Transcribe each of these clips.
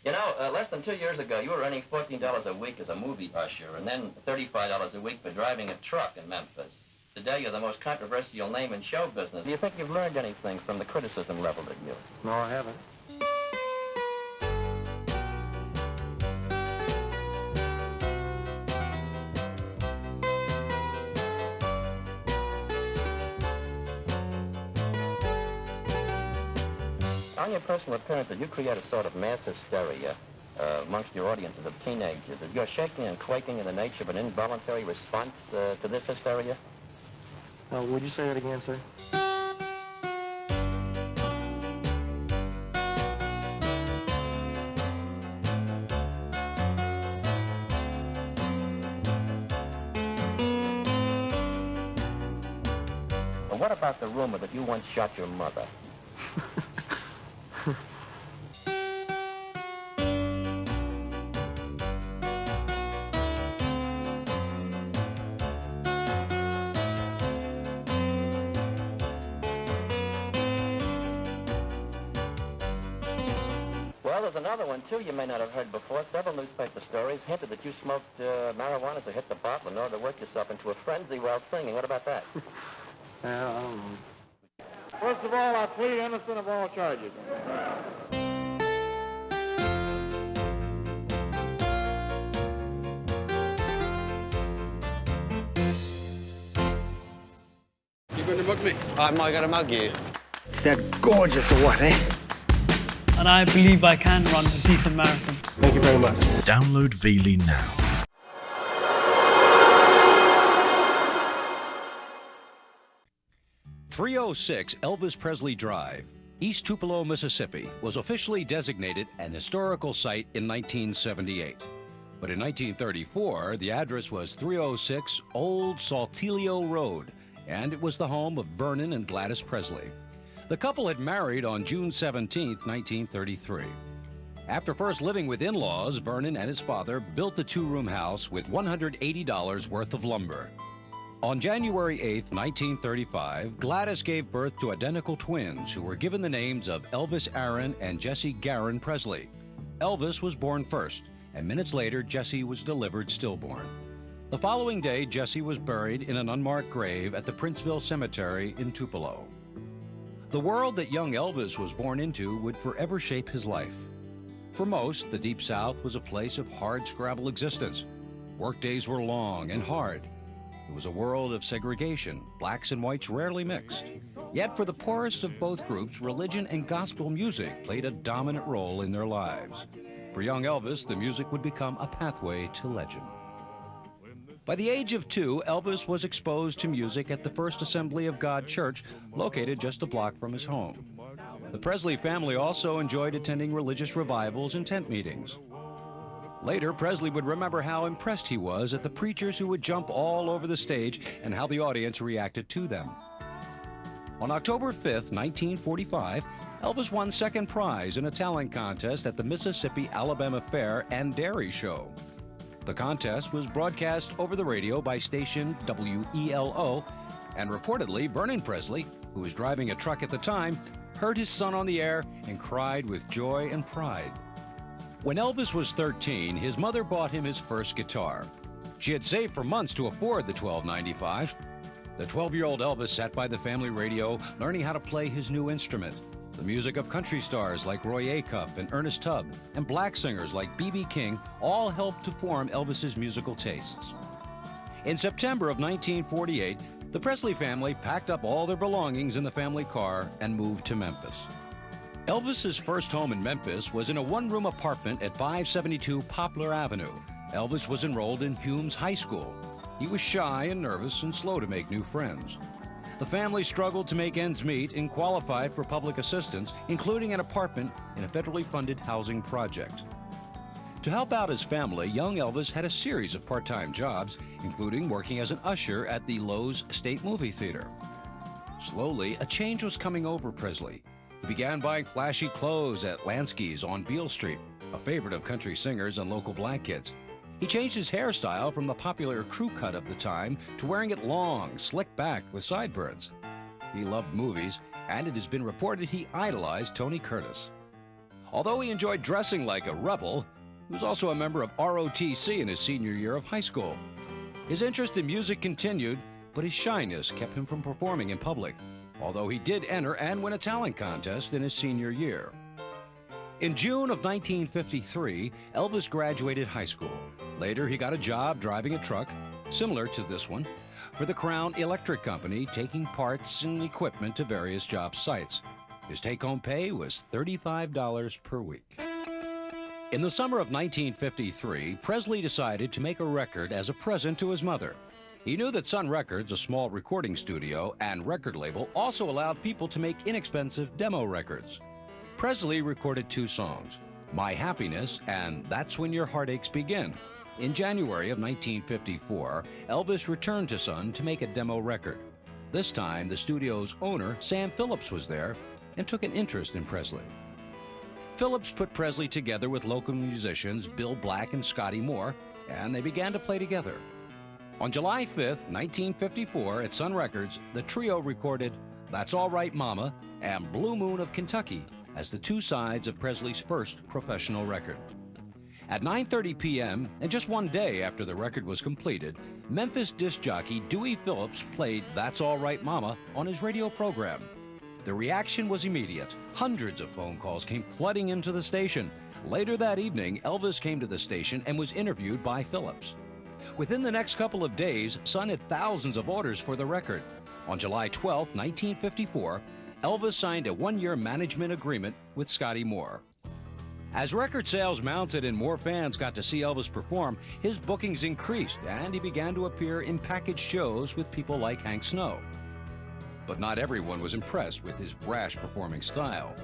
You know, less than 2 years ago, you were earning $14 a week as a movie usher, and then $35 a week for driving a truck in Memphis. Today, you're the most controversial name in show business. Do you think you've learned anything from the criticism leveled at you? No, I haven't. On your personal appearance, did you create a sort of mass hysteria amongst your audiences of teenagers? Is your shaking and quaking in the nature of an involuntary response to this hysteria? Would you say that again, sir? Well, what about the rumor that you once shot your mother? Well, there's another one, too, you may not have heard before. Several newspaper stories hinted that you smoked marijuana to hit the bottle in order to work yourself into a frenzy while singing. What about that? First of all, I plead innocent of all charges. You going to mug me? I'm not going to mug you. Is that gorgeous or what, eh? And I believe I can run a decent marathon. Thank you very much. Download Veely now. .306 Elvis Presley Drive, East Tupelo, Mississippi, was officially designated an historical site in 1978. But in 1934, the address was 306 Old Saltillo Road, and it was the home of Vernon and Gladys Presley. The couple had married on June 17, 1933. After first living with in-laws, Vernon and his father built the two-room house with $180 worth of lumber. On January 8, 1935, Gladys gave birth to identical twins who were given the names of Elvis Aaron and Jesse Garin Presley. Elvis was born first, and minutes later, Jesse was delivered stillborn. The following day, Jesse was buried in an unmarked grave at the Princeville Cemetery in Tupelo. The world that young Elvis was born into would forever shape his life. For most, the Deep South was a place of hard-scrabble existence. Workdays were long and hard. It was a world of segregation. Blacks and whites rarely mixed. Yet for the poorest of both groups, religion and gospel music played a dominant role in their lives. For young Elvis, the music would become a pathway to legend. By the age of 2, Elvis was exposed to music at the First Assembly of God Church, located just a block from his home. The Presley family also enjoyed attending religious revivals and tent meetings. Later, Presley would remember how impressed he was at the preachers who would jump all over the stage and how the audience reacted to them. On October 5, 1945, Elvis won second prize in a talent contest at the Mississippi-Alabama Fair and Dairy Show. The contest was broadcast over the radio by station WELO, and reportedly, Vernon Presley, who was driving a truck at the time, heard his son on the air and cried with joy and pride. When Elvis was 13, his mother bought him his first guitar. She had saved for months to afford the $12.95. The 12-year-old Elvis sat by the family radio, learning how to play his new instrument. The music of country stars like Roy Acuff and Ernest Tubb, and black singers like B.B. King all helped to form Elvis's musical tastes. In September of 1948, the Presley family packed up all their belongings in the family car and moved to Memphis. Elvis's first home in Memphis was in a one-room apartment at 572 Poplar Avenue. Elvis was enrolled in Humes High School. He was shy and nervous and slow to make new friends. The family struggled to make ends meet and qualified for public assistance, including an apartment in a federally funded housing project. To help out his family, young Elvis had a series of part-time jobs, including working as an usher at the Lowe's State Movie Theater. Slowly, a change was coming over Presley. He began buying flashy clothes at Lansky's on Beale Street, a favorite of country singers and local black kids. He changed his hairstyle from the popular crew cut of the time to wearing it long, slicked back with sideburns. He loved movies, and it has been reported he idolized Tony Curtis. Although he enjoyed dressing like a rebel, he was also a member of ROTC in his senior year of high school. His interest in music continued, but his shyness kept him from performing in public, although he did enter and win a talent contest in his senior year. In June of 1953, Elvis graduated high school. Later, he got a job driving a truck, similar to this one, for the Crown Electric Company, taking parts and equipment to various job sites. His take-home pay was $35 per week. In the summer of 1953, Presley decided to make a record as a present to his mother. He knew that Sun Records, a small recording studio and record label, also allowed people to make inexpensive demo records. Presley recorded 2 songs, My Happiness and That's When Your Heartaches Begin. In January of 1954, Elvis returned to Sun to make a demo record. This time, the studio's owner, Sam Phillips, was there and took an interest in Presley. Phillips put Presley together with local musicians Bill Black and Scotty Moore, and they began to play together. On July 5th, 1954, at Sun Records, the trio recorded That's All Right Mama and Blue Moon of Kentucky as the 2 sides of Presley's first professional record. At 9:30 p.m., and just one day after the record was completed, Memphis disc jockey Dewey Phillips played That's All Right Mama on his radio program. The reaction was immediate. Hundreds of phone calls came flooding into the station. Later that evening, Elvis came to the station and was interviewed by Phillips. Within the next couple of days, Sun had thousands of orders for the record. On July 12, 1954, Elvis signed a 1-year management agreement with Scotty Moore. As record sales mounted and more fans got to see Elvis perform, his bookings increased and he began to appear in packaged shows with people like Hank Snow. But not everyone was impressed with his brash performing style.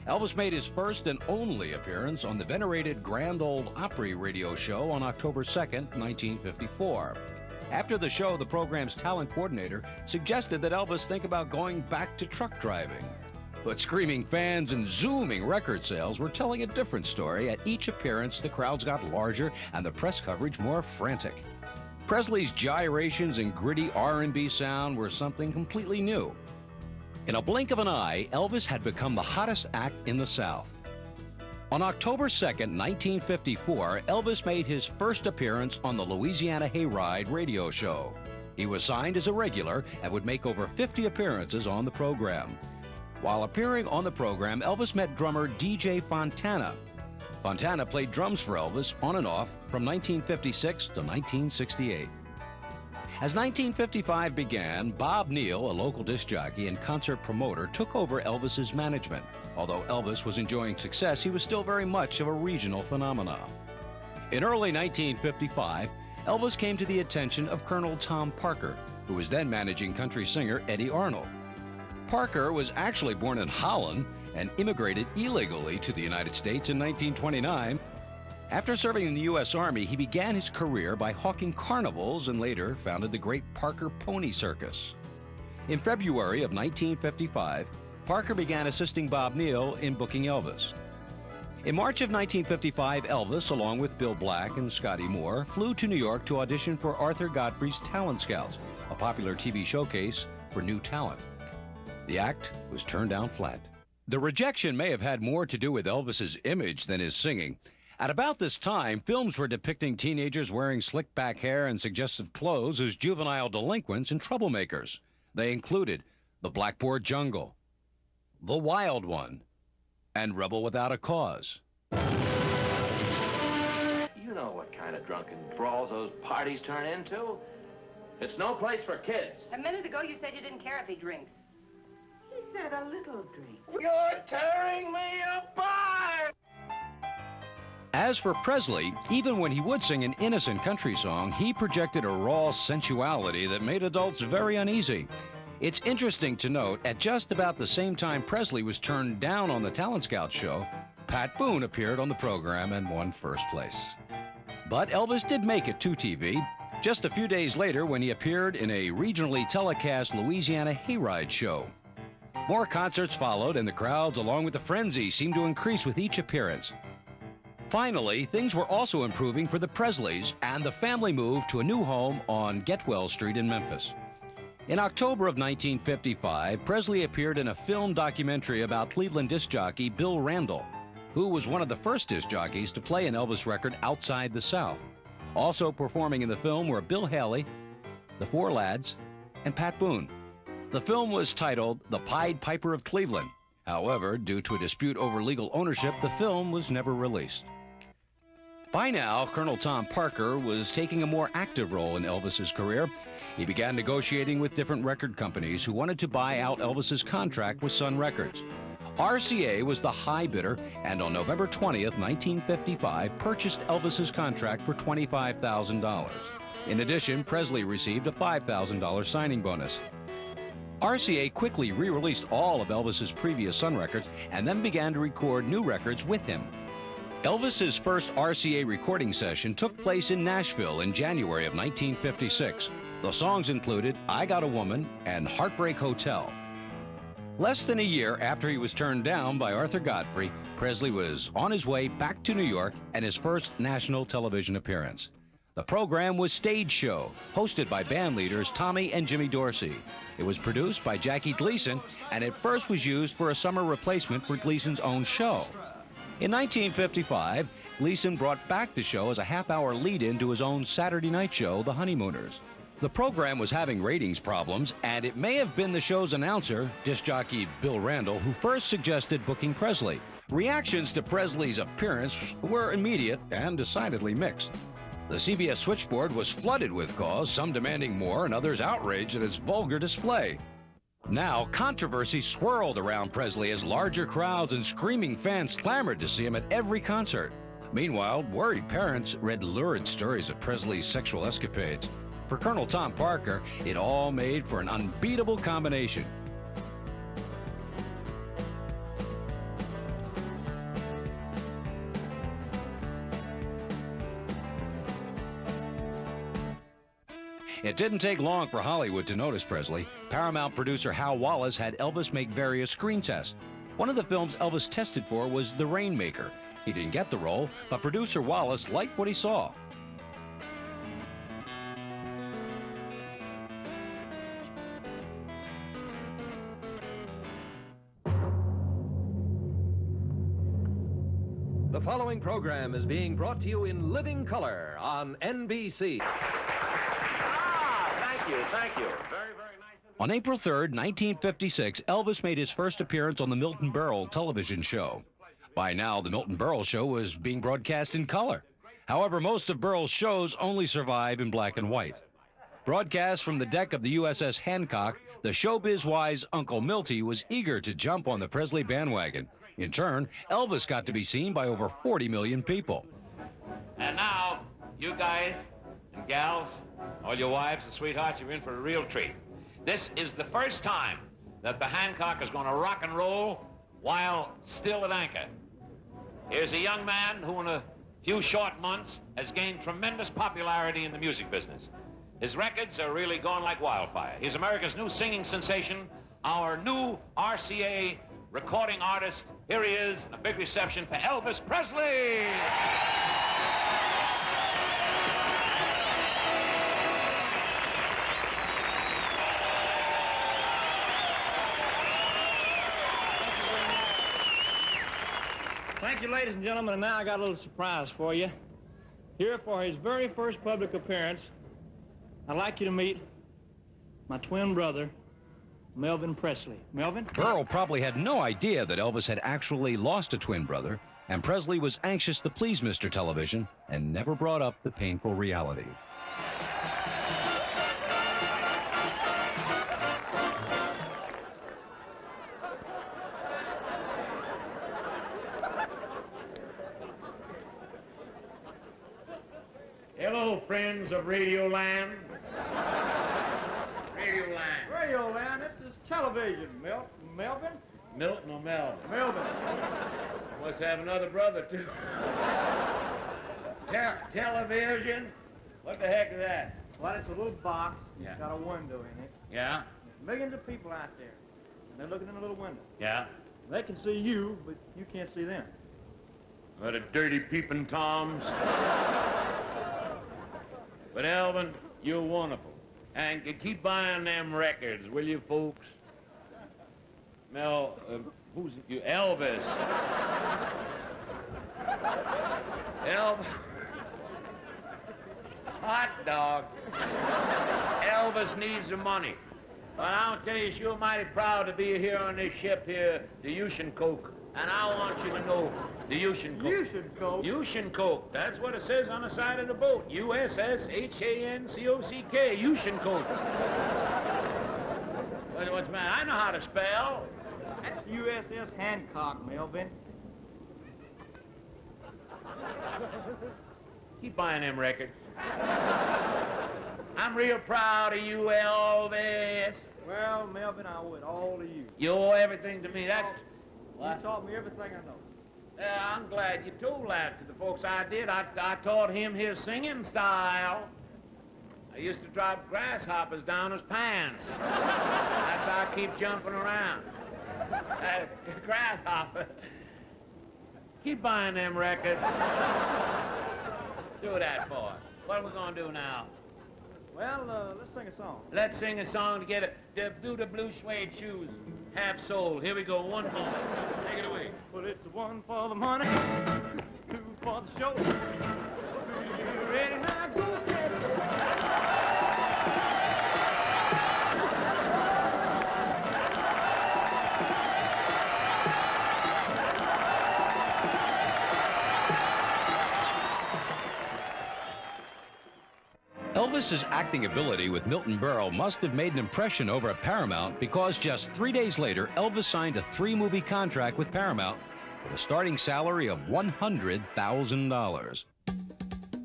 Elvis made his first and only appearance on the venerated Grand Ole Opry radio show on October 2nd, 1954. After the show, the program's talent coordinator suggested that Elvis think about going back to truck driving. But screaming fans and zooming record sales were telling a different story. At each appearance, the crowds got larger and the press coverage more frantic. Presley's gyrations and gritty R&B sound were something completely new. In a blink of an eye, Elvis had become the hottest act in the South. On October 2nd, 1954, Elvis made his first appearance on the Louisiana Hayride radio show. He was signed as a regular and would make over 50 appearances on the program. While appearing on the program, Elvis met drummer DJ Fontana. Fontana played drums for Elvis on and off from 1956 to 1968. As 1955 began, Bob Neal, a local disc jockey and concert promoter, took over Elvis's management. Although Elvis was enjoying success, he was still very much of a regional phenomenon. In early 1955, Elvis came to the attention of Colonel Tom Parker, who was then managing country singer Eddie Arnold. Parker was actually born in Holland and immigrated illegally to the United States in 1929. After serving in the U.S. Army, he began his career by hawking carnivals and later founded the Great Parker Pony Circus. In February of 1955, Parker began assisting Bob Neal in booking Elvis. In March of 1955, Elvis, along with Bill Black and Scotty Moore, flew to New York to audition for Arthur Godfrey's Talent Scouts, a popular TV showcase for new talent. The act was turned down flat. The rejection may have had more to do with Elvis's image than his singing. At about this time, films were depicting teenagers wearing slick back hair and suggestive clothes as juvenile delinquents and troublemakers. They included The Blackboard Jungle, The Wild One, and Rebel Without a Cause. You know what kind of drunken brawls those parties turn into. It's no place for kids. A minute ago, you said you didn't care if he drinks. He said a little drink. You're tearing me apart! As for Presley, even when he would sing an innocent country song, he projected a raw sensuality that made adults very uneasy. It's interesting to note, at just about the same time Presley was turned down on the Talent Scout show, Pat Boone appeared on the program and won first place. But Elvis did make it to TV, just a few days later when he appeared in a regionally telecast Louisiana Hayride show. More concerts followed, and the crowds, along with the frenzy, seemed to increase with each appearance. Finally, things were also improving for the Presleys, and the family moved to a new home on Getwell Street in Memphis. In October of 1955, Presley appeared in a film documentary about Cleveland disc jockey Bill Randall. who was one of the first disc jockeys to play an Elvis record outside the South. Also performing in the film were Bill Haley, the Four Lads, and Pat Boone. The film was titled The Pied Piper of Cleveland. However, due to a dispute over legal ownership, the film was never released. By now, Colonel Tom Parker was taking a more active role in Elvis's career. He began negotiating with different record companies who wanted to buy out Elvis's contract with Sun Records. RCA was the high bidder, and on November 20th, 1955, purchased Elvis's contract for $25,000. In addition, Presley received a $5,000 signing bonus. RCA quickly re-released all of Elvis's previous Sun records and then began to record new records with him. Elvis's first RCA recording session took place in Nashville in January of 1956. The songs included I Got a Woman and Heartbreak Hotel. Less than a year after he was turned down by Arthur Godfrey, Presley was on his way back to New York and his first national television appearance. The program was Stage Show, hosted by band leaders Tommy and Jimmy Dorsey. It was produced by Jackie Gleason, and at first was used for a summer replacement for Gleason's own show. In 1955, Gleason brought back the show as a half-hour lead-in to his own Saturday night show, The Honeymooners. The program was having ratings problems, and it may have been the show's announcer, disc jockey Bill Randall, who first suggested booking Presley. Reactions to Presley's appearance were immediate and decidedly mixed. The CBS switchboard was flooded with calls, some demanding more and others outraged at its vulgar display. Now, controversy swirled around Presley as larger crowds and screaming fans clamored to see him at every concert. Meanwhile, worried parents read lurid stories of Presley's sexual escapades. For Colonel Tom Parker, it all made for an unbeatable combination. It didn't take long for Hollywood to notice Presley. Paramount producer Hal Wallace had Elvis make various screen tests. One of the films Elvis tested for was The Rainmaker. He didn't get the role, but producer Wallace liked what he saw. The following program is being brought to you in living color on NBC. Thank you. Very, very nice. On April 3rd, 1956, Elvis made his first appearance on the Milton Berle television show. By now, the Milton Berle show was being broadcast in color. However, most of Berle's shows only survive in black and white. Broadcast from the deck of the USS Hancock, the showbiz-wise Uncle Milty was eager to jump on the Presley bandwagon. In turn, Elvis got to be seen by over 40 million people. And now, you guys and gals, all your wives and sweethearts, you're in for a real treat. This is the first time that the Hancock is going to rock and roll while still at anchor. Here's a young man who in a few short months has gained tremendous popularity in the music business. His records are really going like wildfire. He's America's new singing sensation, our new RCA recording artist. Here he is, a big reception for Elvis Presley. Thank you, ladies and gentlemen, and now I got a little surprise for you. Here for his very first public appearance, I'd like you to meet my twin brother, Melvin Presley. Melvin? Berle probably had no idea that Elvis had actually lost a twin brother, and Presley was anxious to please Mr. Television and never brought up the painful reality. Hello, friends of Radio Land. Radio Land. Radio Land, this is television. Melvin? Milton or Melvin? Melvin. Must have another brother, too. Television? What the heck is that? Well, it's a little box. Yeah. It's got a window in it. Yeah? There's millions of people out there, and they're looking in a little window. Yeah? They can see you, but you can't see them. What a dirty peeping Toms. But, Elvin, you're wonderful. And keep buying them records, will you, folks? Mel, who's you? Elvis. Hot dog. Elvis needs the money. But I'll tell you, you're mighty proud to be here on this ship here, the Coke. And I want you to know the Coke. Coke. That's what it says on the side of the boat. USSHANCOCK. Coke. What's the matter? I know how to spell. That's USS Hancock, Melvin. Keep buying them records. I'm real proud of you, Elvis. Well, Melvin, I owe it all to you. You owe everything to me. That's... You taught me everything I know. Yeah, I'm glad you told that to the folks I did. I taught him his singing style. I used to drop grasshoppers down his pants. That's how I keep jumping around. Grasshopper. Keep buying them records. Do that for us. What are we going to do now? Well, let's sing a song. Let's sing a song together. Do the blue suede shoes. Half soul. Here we go. One more. Take it away. Well, it's one for the money, two for the show. You ready now? Go get it. Elvis's acting ability with Milton Berle must have made an impression over at Paramount because just 3 days later, Elvis signed a 3-movie contract with Paramount with a starting salary of $100,000.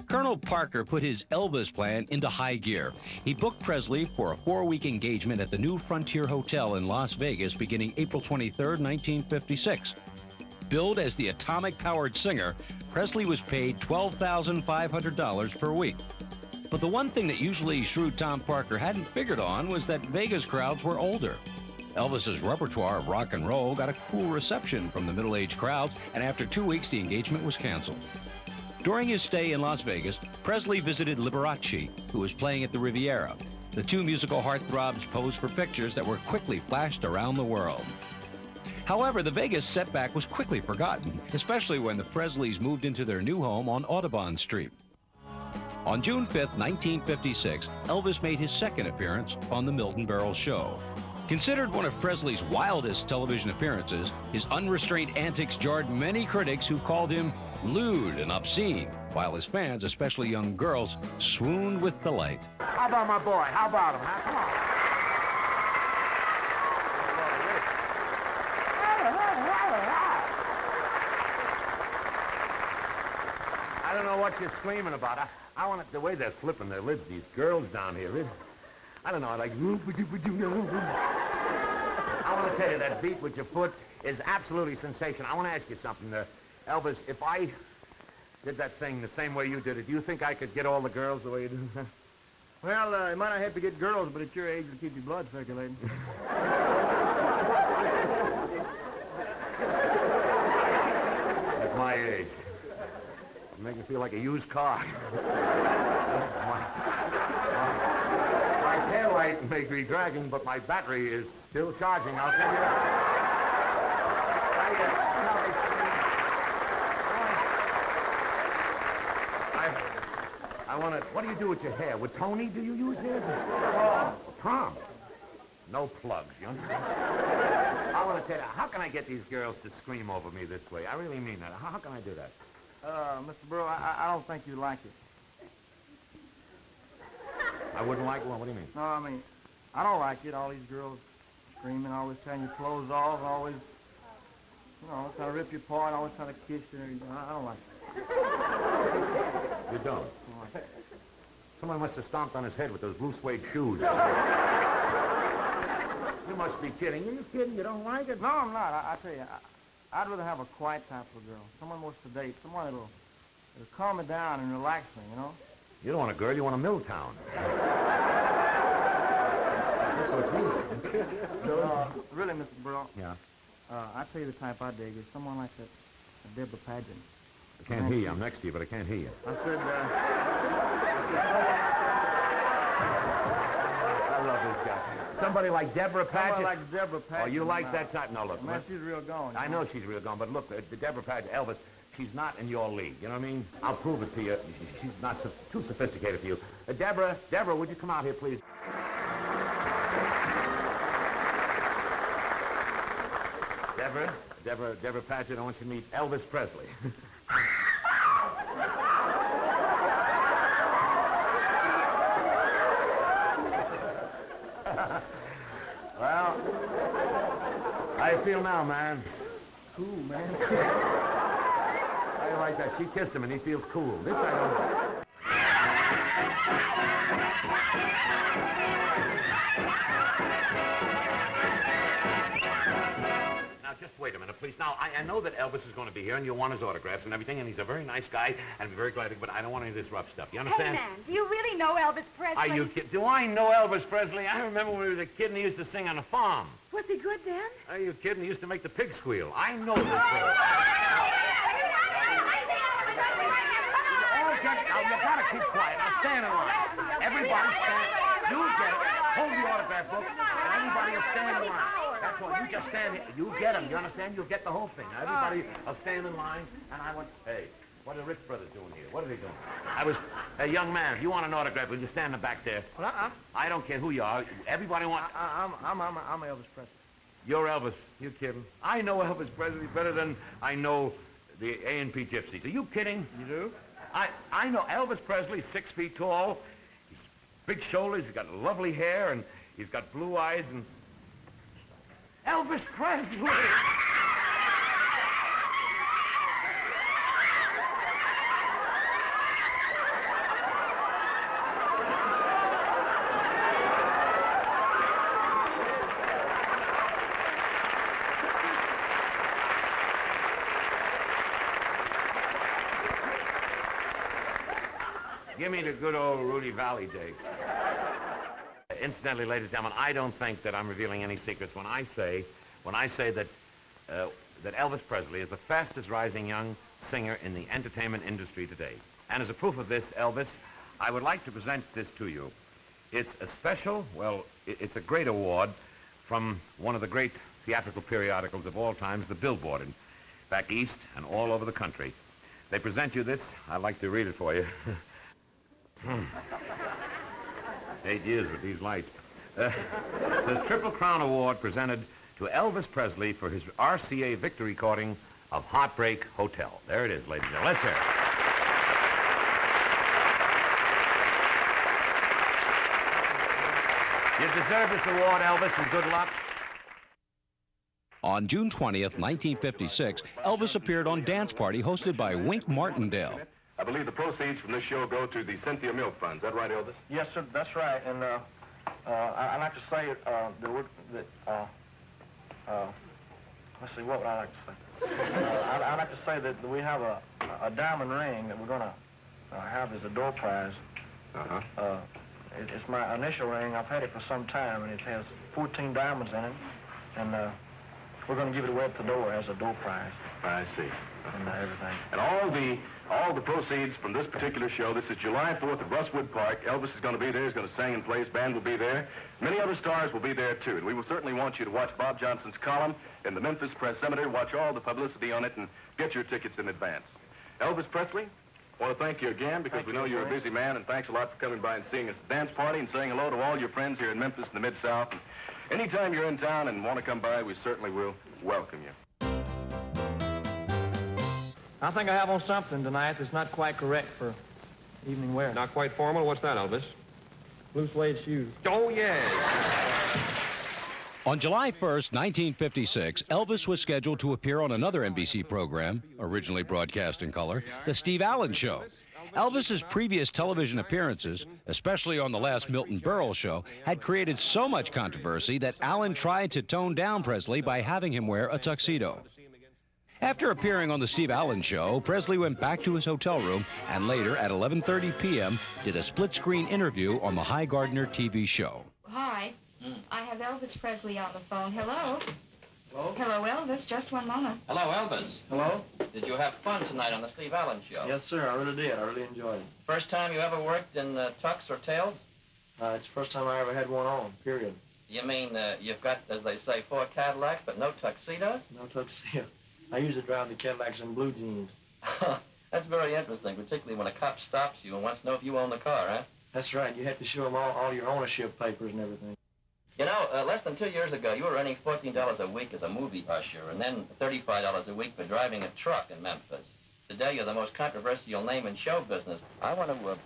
Colonel Parker put his Elvis plan into high gear. He booked Presley for a 4-week engagement at the New Frontier Hotel in Las Vegas beginning April 23, 1956. Billed as the atomic-powered singer, Presley was paid $12,500 per week. But the one thing that usually shrewd Tom Parker hadn't figured on was that Vegas crowds were older. Elvis's repertoire of rock and roll got a cool reception from the middle-aged crowds, and after 2 weeks, the engagement was canceled. During his stay in Las Vegas, Presley visited Liberace, who was playing at the Riviera. The two musical heartthrobs posed for pictures that were quickly flashed around the world. However, the Vegas setback was quickly forgotten, especially when the Presleys moved into their new home on Audubon Street. On June 5, 1956, Elvis made his second appearance on The Milton Berle Show. Considered one of Presley's wildest television appearances, his unrestrained antics jarred many critics who called him lewd and obscene, while his fans, especially young girls, swooned with delight. How about my boy? How about him, huh? Come on. I don't know what you're screaming about. I want it the way they're flipping their lids, these girls down here. I don't know, I like... I want to tell you, that beat with your foot is absolutely sensational. I want to ask you something, Elvis. If I did that thing the same way you did it, do you think I could get all the girls the way you do? Well, you might not have to get girls, but at your age, it'll keep your blood circulating. At my age. You make me feel like a used car. My taillight may be dragging, but my battery is still charging. I'll tell you that. I want to... What do you do with your hair? With Tony, do you use his? Tom. No plugs, you understand? I want to tell you, how can I get these girls to scream over me this way? I really mean that. How can I do that? Mr. Burrow, I don't think you like it. I wouldn't like one? What do you mean? No, I mean, I don't like it. All these girls screaming, always tearing your clothes off, always, you know, trying to rip you apart, always trying to kiss you. I don't like it. You don't? Someone must have stomped on his head with those blue suede shoes. You must be kidding. Are you kidding? You don't like it? No, I'm not. I tell you, I'd rather have a quiet type of girl. Someone more sedate. Someone that'll calm me down and relax me, you know? You don't want a girl. You want a Milltown. That's what you mean. Really, Mr. Burrow. Yeah? I tell you the type I dig is someone like that Deborah Paget. I can't hear you. I'm next to you, but I can't hear you. I said, I love this guy. Somebody like Deborah Paget? Someone like Deborah Paget. Oh, you like that type? No, look. Man, she's real gone. I know she's real gone, but look, the Deborah Paget, Elvis, she's not in your league. You know what I mean? I'll prove it to you. She's not too sophisticated for you. Deborah, would you come out here, please? Deborah Paget, I want you to meet Elvis Presley. Well, how you feel now, man? Cool, man. I like that. She kissed him and he feels cool. This I don't... Now, just wait a minute, please. Now, I know that Elvis is going to be here and you'll want his autographs and everything, and he's a very nice guy, and I'd be very glad to, but I don't want any of this rough stuff. You understand? Hey, man, do you really know Elvis Presley? Are you kidding? Do I know Elvis Presley? I remember when he was a kid and he used to sing on a farm. Was he good then? Are you kidding? He used to make the pig squeal. I know this fellow. Now, you gotta keep quiet. Now, stand in line. Everybody stand. You get it. Hold the autograph book, and everybody will stand in line. That's all. You just stand here. You get them. You understand? You'll get the whole thing. Now, everybody will stand in line, and I want... Hey, what are the Rich brothers doing here? What are they doing? Hey, young man, if you want an autograph, will you stand in the back there? Well, I don't care who you are. Everybody wants... I'm Elvis Presley. You're Elvis. You kidding? I know Elvis Presley better than I know the A&P Gypsies. Are you kidding? You do? I know Elvis Presley, 6 feet tall. He's big shoulders. He's got lovely hair, and he's got blue eyes, and... Elvis Presley! Give me the good old Rudy Valley days. Incidentally, ladies and gentlemen, I don't think that I'm revealing any secrets when I say that that Elvis Presley is the fastest rising young singer in the entertainment industry today. And as a proof of this, Elvis, I would like to present this to you. It's a special, well, it's a great award from one of the great theatrical periodicals of all times, the Billboard, and back east and all over the country. They present you this. I'd like to read it for you. 8 years with these lights. This Triple Crown Award presented to Elvis Presley for his RCA victory recording of Heartbreak Hotel. There it is, ladies and gentlemen. Let's hear it. You deserve this award, Elvis, and good luck. On June 20th, 1956, Elvis appeared on Dance Party hosted by Wink Martindale. I believe the proceeds from this show go to the Cynthia Milk Fund. Is that right, Elvis? Yes, sir, that's right. And I'd like to say let's see, what would I like to say? I'd like to say that we have a diamond ring that we're going to have as a door prize. It's my initial ring. I've had it for some time, and it has 14 diamonds in it. And we're going to give it away at the door as a door prize. I see. And everything. And all the proceeds from this particular show, this is July 4th at Rustwood Park. Elvis is going to be there. He's going to sing and play. His band will be there. Many other stars will be there, too. And we will certainly want you to watch Bob Johnson's column in the Memphis Press Cemetery, watch all the publicity on it, and get your tickets in advance. Elvis Presley, I want to thank you again because we know you're a busy man, and thanks a lot for coming by and seeing us at the dance party and saying hello to all your friends here in Memphis and the Mid-South. And anytime you're in town and want to come by, we certainly will welcome you. I think I have on something tonight that's not quite correct for evening wear. Not quite formal? What's that, Elvis? Blue suede shoes. Oh, yes. On July 1st, 1956, Elvis was scheduled to appear on another NBC program, originally broadcast in color, The Steve Allen Show. Elvis's previous television appearances, especially on the last Milton Berle show, had created so much controversy that Allen tried to tone down Presley by having him wear a tuxedo. After appearing on The Steve Allen Show, Presley went back to his hotel room and later, at 11:30 p.m., did a split-screen interview on the High Gardner TV show. Hi. I have Elvis Presley on the phone. Hello? Hello? Hello, Elvis. Just one moment. Hello, Elvis. Hello? Did you have fun tonight on the Steve Allen Show? Yes, sir. I really did. I really enjoyed it. First time you ever worked in tux or tails? It's the first time I ever had one on, period. You mean you've got, as they say, 4 Cadillacs, but no tuxedos? No tuxedo. I usually drive the Cadillacs in blue jeans. That's very interesting, particularly when a cop stops you and wants to know if you own the car, huh? That's right. You have to show them all your ownership papers and everything. You know, less than 2 years ago, you were earning $14 a week as a movie usher, and then $35 a week for driving a truck in Memphis. Today, you're the most controversial name in show business. I want to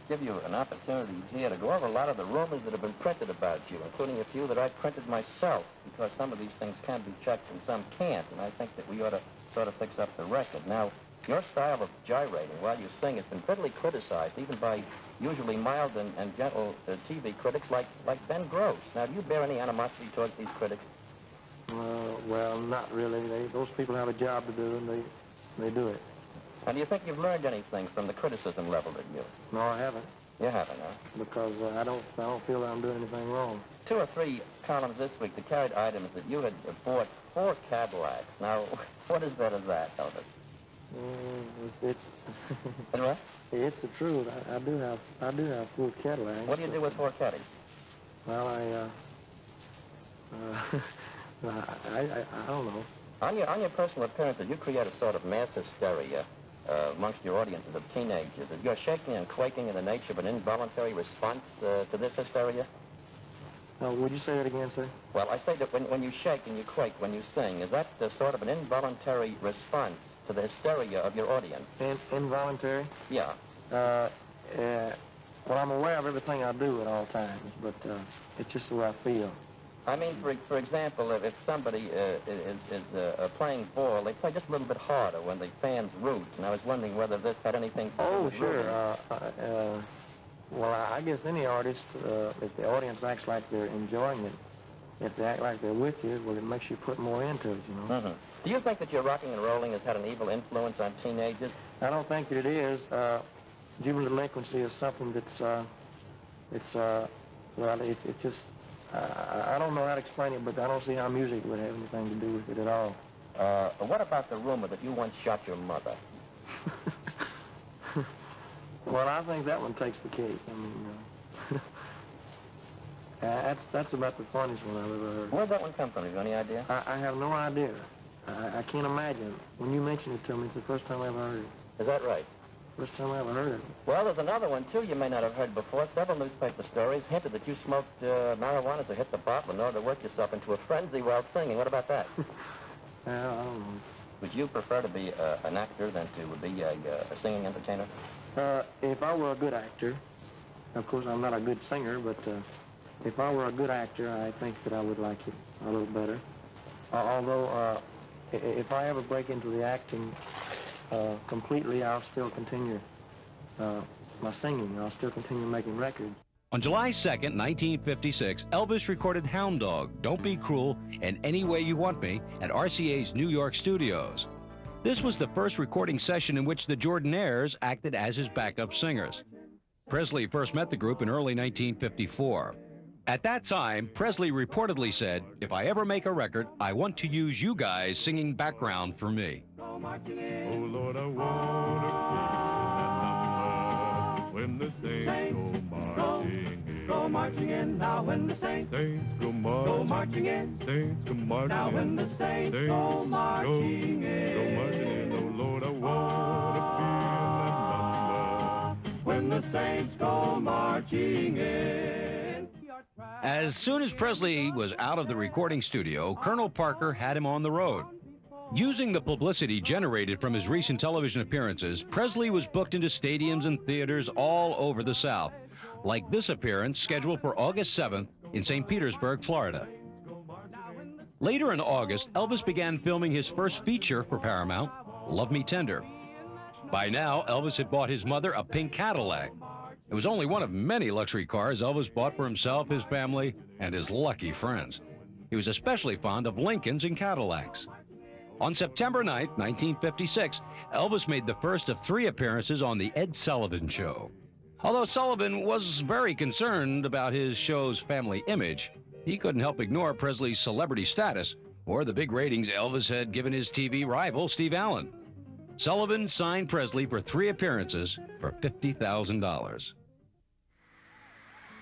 give you an opportunity here to go over a lot of the rumors that have been printed about you, including a few that I printed myself, because some of these things can be checked and some can't, and I think that we ought to sort of fix up the record. Now, your style of gyrating while you sing has been bitterly criticized, even by usually mild and gentle TV critics like Ben Gross. Now, do you bear any animosity towards these critics? Well, not really. Those people have a job to do, and they do it. And do you think you've learned anything from the criticism leveled at you? No, I haven't. You haven't, huh? Because I don't feel that I'm doing anything wrong. 2 or 3 columns this week that carried items that you had bought 4 Cadillacs. Now, what is better than that, Elvis? It's And what? It's the truth. I do have 4 Cadillacs. What do you do with 4 Caddies? Well, I don't know. On your personal appearances, you create a sort of mass hysteria amongst your audiences of teenagers. You're shaking and quaking in the nature of an involuntary response to this hysteria? Would you say that again, sir? Well, I say that when you shake and you quake when you sing, is that sort of an involuntary response to the hysteria of your audience? Involuntary? Yeah. Well, I'm aware of everything I do at all times, but it's just the way I feel. I mean, for example, if somebody is playing ball, they play just a little bit harder when the fans root, and I was wondering whether this had anything to do with sure. Well, I guess any artist, if the audience acts like they're enjoying it, if they act like they're with you, well, it makes you put more into it, you know. Mm-hmm. Do you think that your rocking and rolling has had an evil influence on teenagers? I don't think that it is. Juvenile delinquency is something that's, well, it just, I don't know how to explain it, but I don't see how music would have anything to do with it at all. What about the rumor that you once shot your mother? Well, I think that one takes the cake. I mean, that's about the funniest one I've ever heard. Where'd that one come from? Have you any idea? I have no idea. I can't imagine. When you mentioned it to me, it's the first time I ever heard it. Is that right? First time I ever heard it. Well, there's another one, too, you may not have heard before. Several newspaper stories hinted that you smoked marijuana to hit the bottle in order to work yourself into a frenzy while singing. What about that? I don't know. Would you prefer to be an actor than to be a singing entertainer? If I were a good actor, of course I'm not a good singer, but if I were a good actor, I think that I would like it a little better. Although, if I ever break into the acting completely, I'll still continue my singing. I'll still continue making records. On July 2nd, 1956, Elvis recorded Hound Dog, Don't Be Cruel, and Any Way You Want Me at RCA's New York studios. This was the first recording session in which the Jordanaires acted as his backup singers. Presley first met the group in early 1954. At that time, Presley reportedly said, "If I ever make a record, I want to use you guys singing background for me." Oh, Lord, I want to when the saints go marching in. Now when the saints go marching in. Saints go marching in. Now when the saints go marching in. Oh, Lord, I want to feel that number when the saints go marching in. As soon as Presley was out of the recording studio, Colonel Parker had him on the road. Using the publicity generated from his recent television appearances, Presley was booked into stadiums and theaters all over the South, like this appearance scheduled for August 7th in St. Petersburg, Florida. Later in August, Elvis began filming his first feature for Paramount, Love Me Tender. By now, Elvis had bought his mother a pink Cadillac. It was only one of many luxury cars Elvis bought for himself, his family, and his lucky friends. He was especially fond of Lincolns and Cadillacs. On September 9th, 1956, Elvis made the first of 3 appearances on The Ed Sullivan Show. Although Sullivan was very concerned about his show's family image, he couldn't help ignore Presley's celebrity status or the big ratings Elvis had given his TV rival, Steve Allen. Sullivan signed Presley for 3 appearances for $50,000.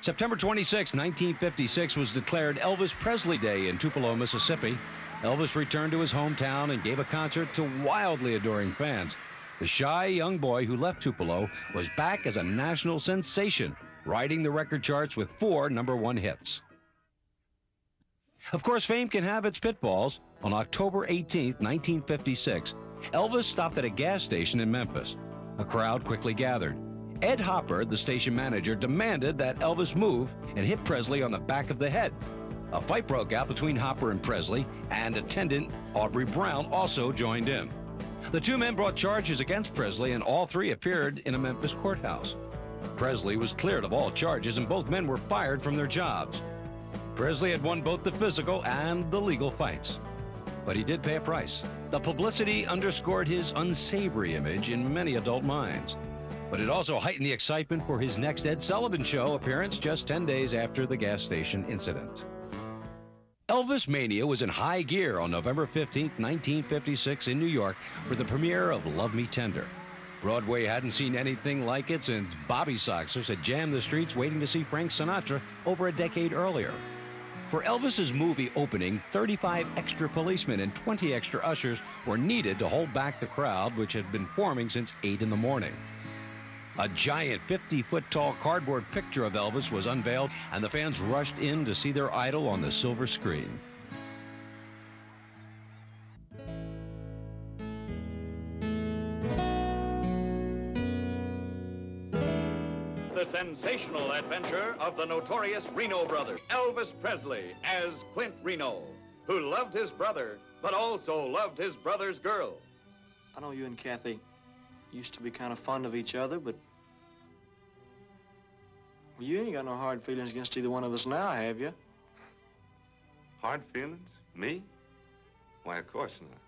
September 26, 1956 was declared Elvis Presley Day in Tupelo, Mississippi. Elvis returned to his hometown and gave a concert to wildly adoring fans. The shy young boy who left Tupelo was back as a national sensation, riding the record charts with 4 #1 hits. Of course, fame can have its pitfalls. On October 18, 1956, Elvis stopped at a gas station in Memphis. A crowd quickly gathered. Ed Hopper, the station manager, demanded that Elvis move and hit Presley on the back of the head. A fight broke out between Hopper and Presley, and attendant Aubrey Brown also joined in. The two men brought charges against Presley, and all 3 appeared in a Memphis courthouse. Presley was cleared of all charges, and both men were fired from their jobs. Presley had won both the physical and the legal fights. But he did pay a price. The publicity underscored his unsavory image in many adult minds. But it also heightened the excitement for his next Ed Sullivan Show appearance just 10 days after the gas station incident. Elvis Mania was in high gear on November 15, 1956 in New York for the premiere of Love Me Tender. Broadway hadn't seen anything like it since Bobby Soxers had jammed the streets waiting to see Frank Sinatra over a decade earlier. For Elvis's movie opening, 35 extra policemen and 20 extra ushers were needed to hold back the crowd, which had been forming since 8 in the morning. A giant 50-foot-tall cardboard picture of Elvis was unveiled, and the fans rushed in to see their idol on the silver screen. The sensational adventure of the notorious Reno brothers, Elvis Presley as Clint Reno, who loved his brother, but also loved his brother's girl. I know you and Kathy used to be kind of fond of each other, but well, you ain't got no hard feelings against either one of us now, have you? Hard feelings? Me? Why, of course not.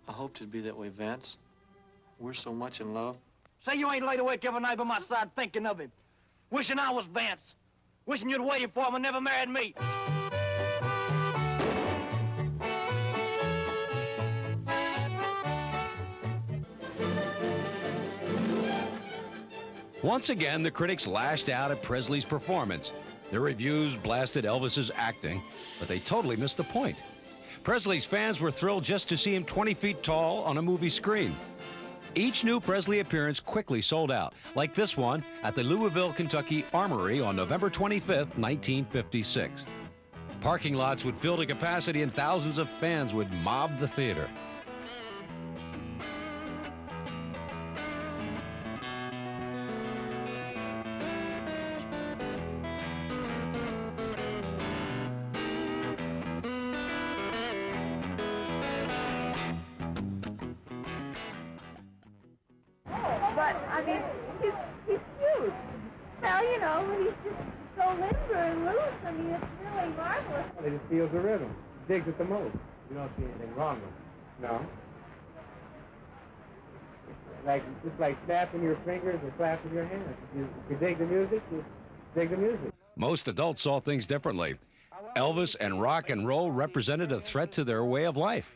I hoped it'd be that way, Vance. We're so much in love. Say you ain't laid awake every night by my side thinking of him. Wishing I was Vance. Wishing you'd waited for him and never married me. Once again, the critics lashed out at Presley's performance. Their reviews blasted Elvis's acting, but they totally missed the point. Presley's fans were thrilled just to see him 20 feet tall on a movie screen. Each new Presley appearance quickly sold out, like this one at the Louisville, Kentucky Armory on November 25th, 1956. Parking lots would fill to capacity and thousands of fans would mob the theater. But, I mean, he's cute. Well, you know, he's just so limber and loose. I mean, it's really marvelous. Well, he just feels the rhythm. Digs it the most. You don't see anything wrong with it. No. Just like snapping your fingers or clapping your hands. If you dig the music, you dig the music. Most adults saw things differently. Elvis and rock and roll represented a threat to their way of life.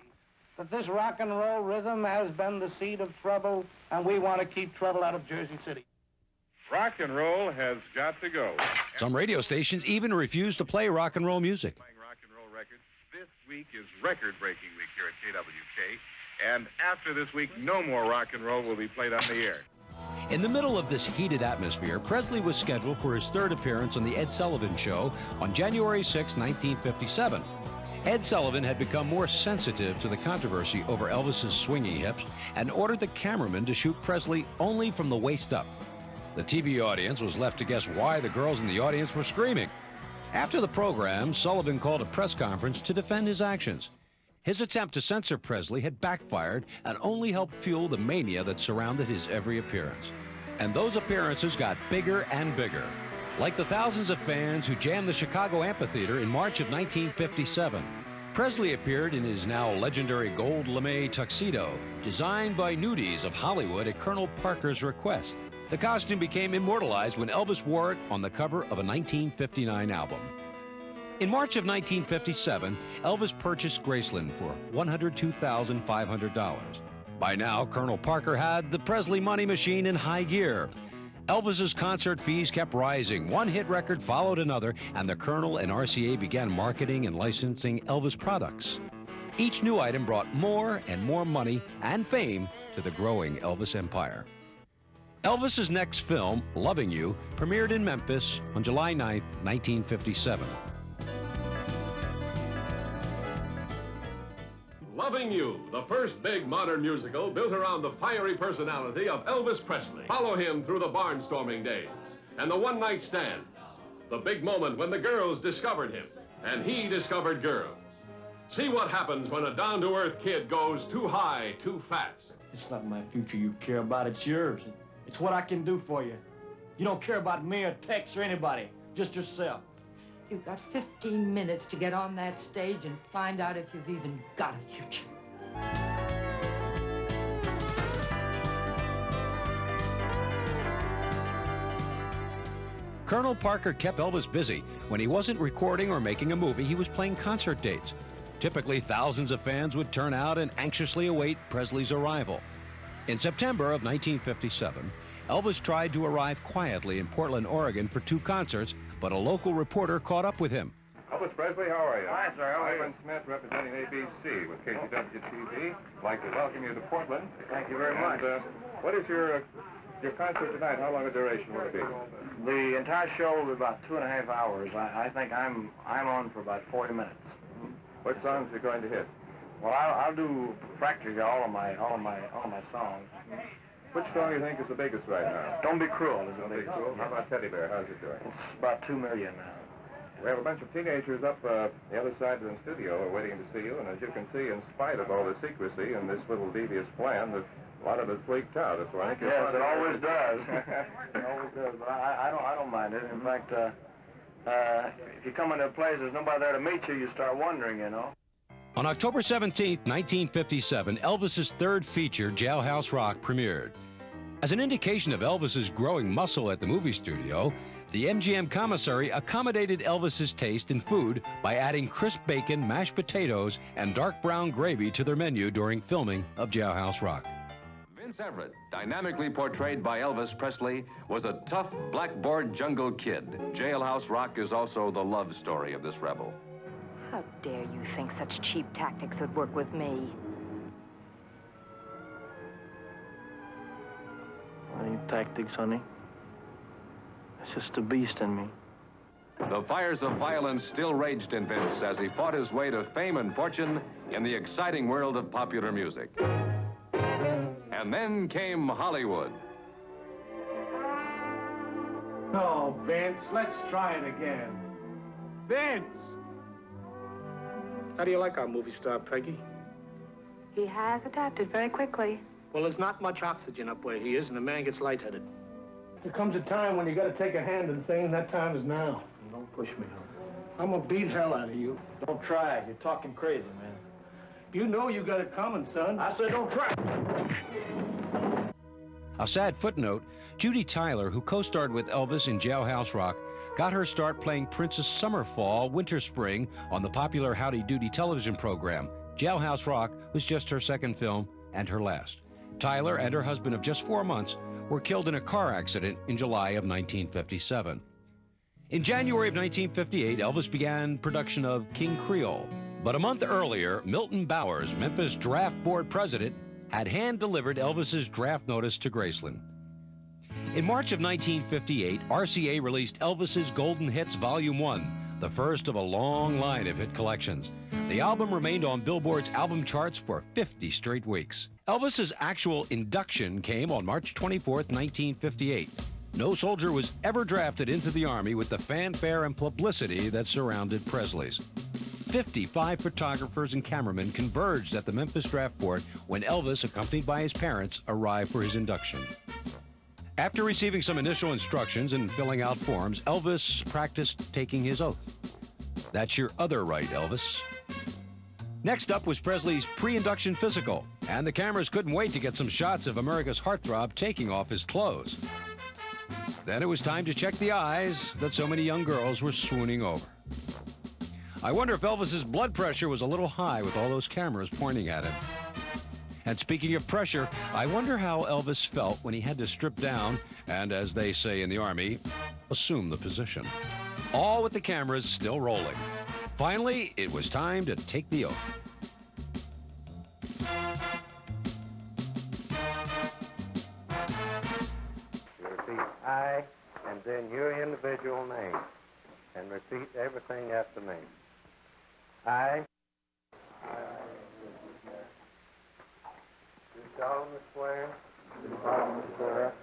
But this rock and roll rhythm has been the seed of trouble, and we want to keep trouble out of Jersey City. Rock and roll has got to go. Some radio stations even refuse to play rock and roll music. Playing rock and roll records. This week is record-breaking week here at KWK, and after this week, no more rock and roll will be played on the air. In the middle of this heated atmosphere, Presley was scheduled for his 3rd appearance on the Ed Sullivan Show on January 6, 1957. Ed Sullivan had become more sensitive to the controversy over Elvis's swinging hips and ordered the cameraman to shoot Presley only from the waist up. The TV audience was left to guess why the girls in the audience were screaming. After the program, Sullivan called a press conference to defend his actions. His attempt to censor Presley had backfired and only helped fuel the mania that surrounded his every appearance. And those appearances got bigger and bigger. Like the thousands of fans who jammed the Chicago amphitheater in March of 1957, Presley appeared in his now legendary gold lame tuxedo, designed by nudies of Hollywood at Colonel Parker's request. The costume became immortalized when Elvis wore it on the cover of a 1959 album. In March of 1957, Elvis purchased Graceland for $102,500. By now, Colonel Parker had the Presley money machine in high gear. Elvis's concert fees kept rising. One hit record followed another, and the Colonel and RCA began marketing and licensing Elvis products. Each new item brought more and more money and fame to to the growing Elvis empire. Elvis's next film, Loving You, premiered in Memphis on July 9, 1957. Loving You, the first big modern musical built around the fiery personality of Elvis Presley. Follow him through the barnstorming days and the one-night stands, the big moment when the girls discovered him and he discovered girls. See what happens when a down-to-earth kid goes too high, too fast. It's not my future you care about, it's yours. It's what I can do for you. You don't care about me or Tex or anybody, just yourself. You've got 15 minutes to get on that stage and find out if you've even got a future. Colonel Parker kept Elvis busy. When he wasn't recording or making a movie, he was playing concert dates. Typically, thousands of fans would turn out and anxiously await Presley's arrival. In September of 1957, Elvis tried to arrive quietly in Portland, Oregon for 2 concerts, but a local reporter caught up with him. Elvis Presley, how are you? Hi, sir. How are you? Ivan Smith, representing ABC with KCW-TV. I'd like to welcome you to Portland. Thank you very much. What is your concert tonight? How long a duration will it be? The entire show will be about 2.5 hours. I think I'm on for about 40 minutes. What songs are you going to hit? Well, I'll do practically all of my songs. Which song do you think is the biggest right now? Don't Be Cruel is the Don't Be biggest. Cruel. How about Teddy Bear? How's it doing? It's about 2 million now. We have a bunch of teenagers up the other side of the studio waiting to see you, and as you can see, in spite of all the secrecy and this little devious plan, that a lot of it freaked out. That's why I think yes, it always does. It always does. But I don't mind it. In fact, if you come into a place, there's nobody there to meet you, you start wondering, you know. On October 17, 1957, Elvis's third feature, Jailhouse Rock, premiered. As an indication of Elvis's growing muscle at the movie studio, the MGM commissary accommodated Elvis's taste in food by adding crisp bacon, mashed potatoes, and dark brown gravy to their menu during filming of Jailhouse Rock. Vince Everett, dynamically portrayed by Elvis Presley, was a tough blackboard jungle kid. Jailhouse Rock is also the love story of this rebel. How dare you think such cheap tactics would work with me? Any tactics, honey? It's just a beast in me. The fires of violence still raged in Vince as he fought his way to fame and fortune in the exciting world of popular music. And then came Hollywood. Oh, Vince, let's try it again. Vince! How do you like our movie star, Peggy? He has adapted very quickly. Well, there's not much oxygen up where he is, and the man gets lightheaded. There comes a time when you got to take a hand in things, and that time is now. Don't push me, I'm gonna beat hell out of you. Don't try it. You're talking crazy, man. You know you got it coming, son. I said don't try. A sad footnote, Judy Tyler, who co-starred with Elvis in Jailhouse Rock, got her start playing Princess Summer Fall, Winter Spring on the popular Howdy Doody television program. Jailhouse Rock was just her second film and her last. Tyler and her husband of just 4 months were killed in a car accident in July of 1957. In January of 1958, Elvis began production of King Creole. But a month earlier, Milton Bowers, Memphis Draft Board president, had hand-delivered Elvis's draft notice to Graceland. In March of 1958, RCA released Elvis's Golden Hits Volume 1, the first of a long line of hit collections. The album remained on Billboard's album charts for 50 straight weeks. Elvis's actual induction came on March 24th, 1958. No soldier was ever drafted into the Army with the fanfare and publicity that surrounded Presley's. 55 photographers and cameramen converged at the Memphis Draft Board when Elvis, accompanied by his parents, arrived for his induction. After receiving some initial instructions and filling out forms, Elvis practiced taking his oath. That's your other right, Elvis. Next up was Presley's pre-induction physical, and the cameras couldn't wait to get some shots of America's heartthrob taking off his clothes. Then it was time to check the eyes that so many young girls were swooning over. I wonder if Elvis's blood pressure was a little high with all those cameras pointing at him. And speaking of pressure, I wonder how Elvis felt when he had to strip down and, as they say in the Army, assume the position. All with the cameras still rolling. Finally, it was time to take the oath. and then your individual name, and repeat everything after me. I do solemnly swear that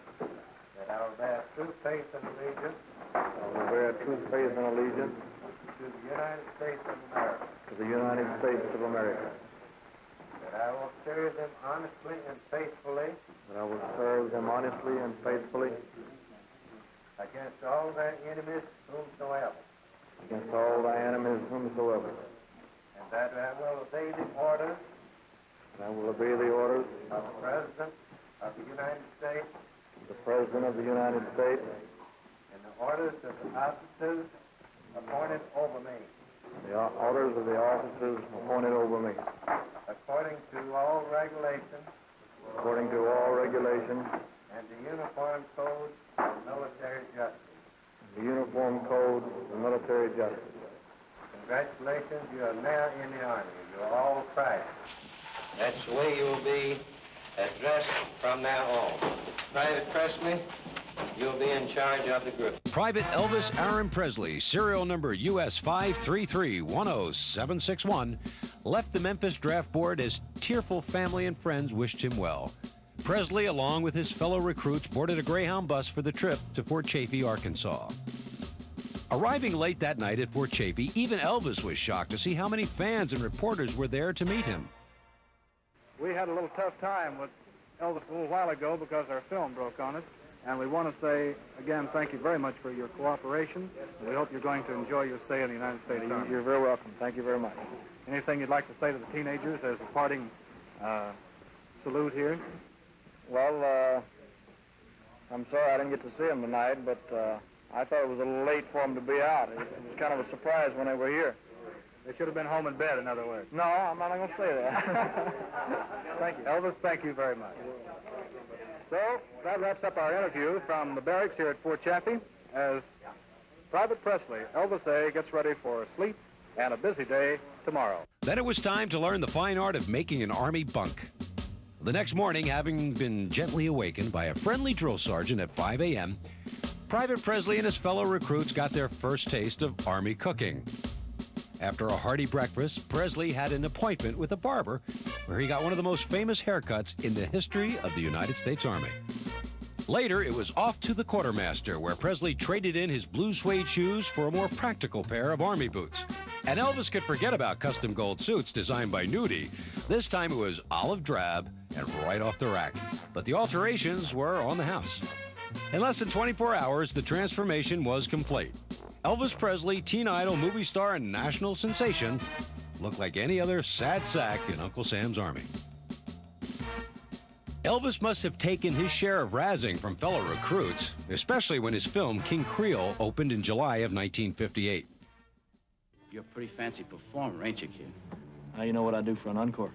I will bear true faith and allegiance. I will bear true faith and allegiance to the United States of America. To the United States of America. That I will serve them honestly and faithfully. That I will serve them honestly and faithfully. Against all their enemies whomsoever. Against all thy enemies whomsoever. And that I will obey the orders. And I will obey the orders of the President of the United States. The President of the United States. And the orders of the officers appointed over me. The orders of the officers appointed over me. According to all regulations. According to all regulations. And the Uniform Code of Military Justice. The Uniform Code of Military Justice. Congratulations, you are now in the Army. You are all private. That's the way you will be addressed from now on. Private Presley, you'll be in charge of the group. Private Elvis Aaron Presley, serial number US 533-10761, left the Memphis Draft Board as tearful family and friends wished him well. Presley, along with his fellow recruits, boarded a Greyhound bus for the trip to Fort Chaffee, Arkansas. Arriving late that night at Fort Chaffee, even Elvis was shocked to see how many fans and reporters were there to meet him. We had a little tough time with Elvis a little while ago because our film broke on it, and we want to say, again, thank you very much for your cooperation. We hope you're going to enjoy your stay in the United States Army. You're very welcome. Thank you very much. Anything you'd like to say to the teenagers as a parting salute here? Well, I'm sorry I didn't get to see them tonight, but I thought it was a little late for them to be out. It was kind of a surprise when they were here. They should have been home in bed, in other words. No, I'm not going to say that. Thank you. Elvis, thank you very much. So, that wraps up our interview from the barracks here at Fort Chaffee as Private Presley, Elvis A., gets ready for sleep and a busy day tomorrow. Then it was time to learn the fine art of making an Army bunk. The next morning, having been gently awakened by a friendly drill sergeant at 5 a.m., Private Presley and his fellow recruits got their first taste of Army cooking. After a hearty breakfast, Presley had an appointment with a barber where he got one of the most famous haircuts in the history of the United States Army. Later, it was off to the quartermaster, where Presley traded in his blue suede shoes for a more practical pair of Army boots. And Elvis could forget about custom gold suits designed by Nudie. This time it was olive drab and right off the rack. But the alterations were on the house. In less than 24 hours, the transformation was complete. Elvis Presley, teen idol, movie star, and national sensation, looked like any other sad sack in Uncle Sam's Army. Elvis must have taken his share of razzing from fellow recruits, especially when his film King Creole opened in July of 1958. You're a pretty fancy performer, ain't you, kid? Now you know what I do for an encore.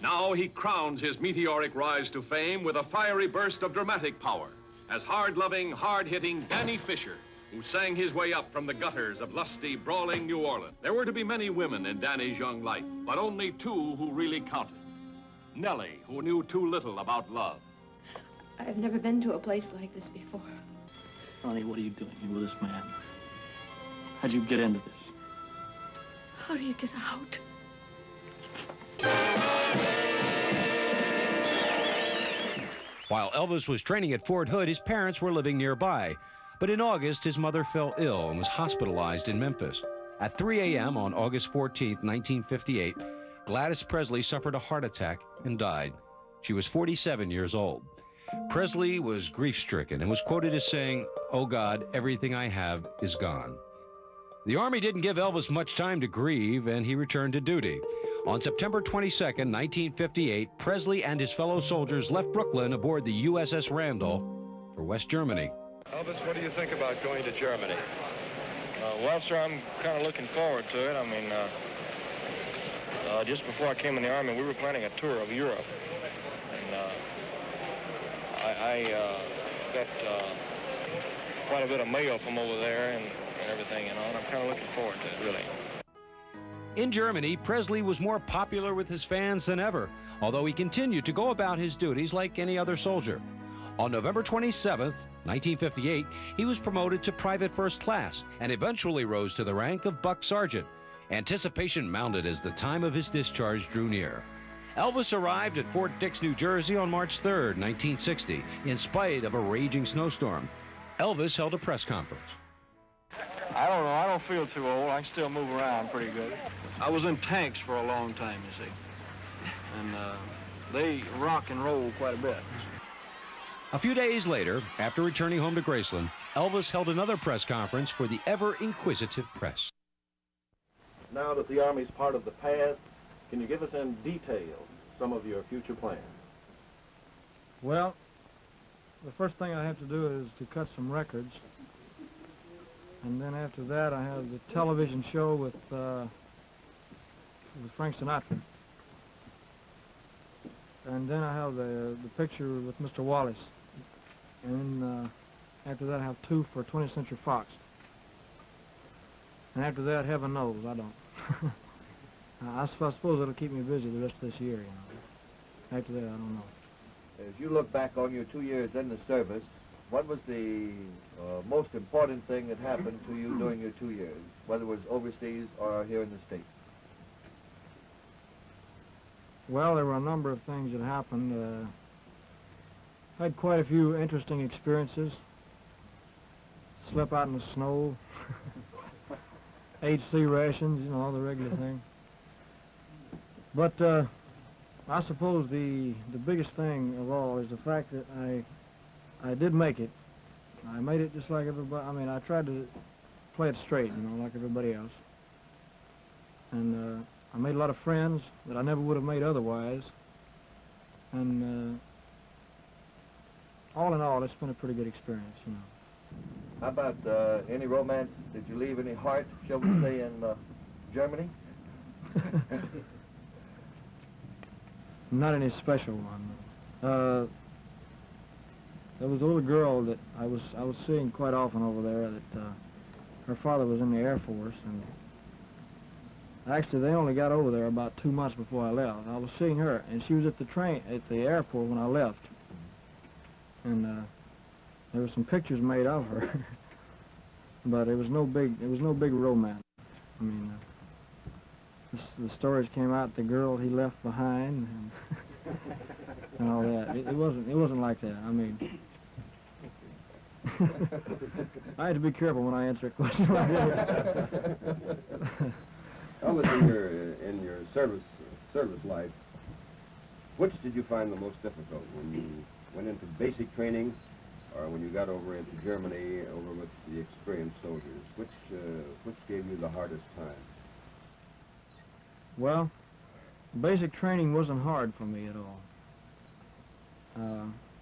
Now he crowns his meteoric rise to fame with a fiery burst of dramatic power as hard-loving, hard-hitting Danny Fisher, who sang his way up from the gutters of lusty, brawling New Orleans. There were to be many women in Danny's young life, but only two who really counted. Nellie, who knew too little about love. I've never been to a place like this before. Honey, what are you doing here with this man? How'd you get into this? How do you get out? While Elvis was training at Fort Hood, his parents were living nearby. But in August, his mother fell ill and was hospitalized in Memphis. At 3 a.m. on August 14, 1958, Gladys Presley suffered a heart attack and died. She was 47 years old. Presley was grief-stricken and was quoted as saying, "Oh God, everything I have is gone." The Army didn't give Elvis much time to grieve, and he returned to duty. On September 22, 1958, Presley and his fellow soldiers left Brooklyn aboard the USS Randall for West Germany. Elvis, what do you think about going to Germany? Well, sir, I'm kind of looking forward to it. I mean, just before I came in the Army, we were planning a tour of Europe. And I got quite a bit of mail from over there and everything, you know, and I'm kind of looking forward to it, really. In Germany, Presley was more popular with his fans than ever, although he continued to go about his duties like any other soldier. On November 27, 1958, he was promoted to private first class and eventually rose to the rank of buck sergeant. Anticipation mounted as the time of his discharge drew near. Elvis arrived at Fort Dix, New Jersey on March 3, 1960, in spite of a raging snowstorm. Elvis held a press conference. I don't know. I don't feel too old. I can still move around pretty good. I was in tanks for a long time, you see. And they rock and roll quite a bit. A few days later, after returning home to Graceland, Elvis held another press conference for the ever-inquisitive press. Now that the Army's part of the past, can you give us in detail some of your future plans? Well, the first thing I have to do is to cut some records. And then after that, I have the television show with Frank Sinatra. And then I have the picture with Mr. Wallace. And after that, I have 2 for 20th Century Fox. And after that, heaven knows, I don't. I suppose it'll keep me busy the rest of this year, you know. After that, I don't know. As you look back on your 2 years in the service, what was the most important thing that happened to you during your 2 years, whether it was overseas or here in the States? Well, there were a number of things that happened. I had quite a few interesting experiences. Slept out in the snow, ate sea rations, you know, all the regular thing. But I suppose the biggest thing of all is the fact that I did make it. I made it just like everybody. I mean, I tried to play it straight, you know, like everybody else. And I made a lot of friends that I never would have made otherwise. And all in all, it's been a pretty good experience, you know. How about any romance? Did you leave any heart, shall we say, in Germany? Not any special one. There was a little girl that I was seeing quite often over there. That her father was in the Air Force, and actually they only got over there about 2 months before I left. I was seeing her, and she was at the airport when I left, and there were some pictures made of her, but it was no big romance. I mean, the stories came out the girl he left behind, and all that. It wasn't like that. I mean, I had to be careful when I answer a question like that. Elvis, in your service life, which did you find the most difficult? When you went into basic training, or when you got over into Germany, over with the experienced soldiers? Which gave you the hardest time? Well, basic training wasn't hard for me at all.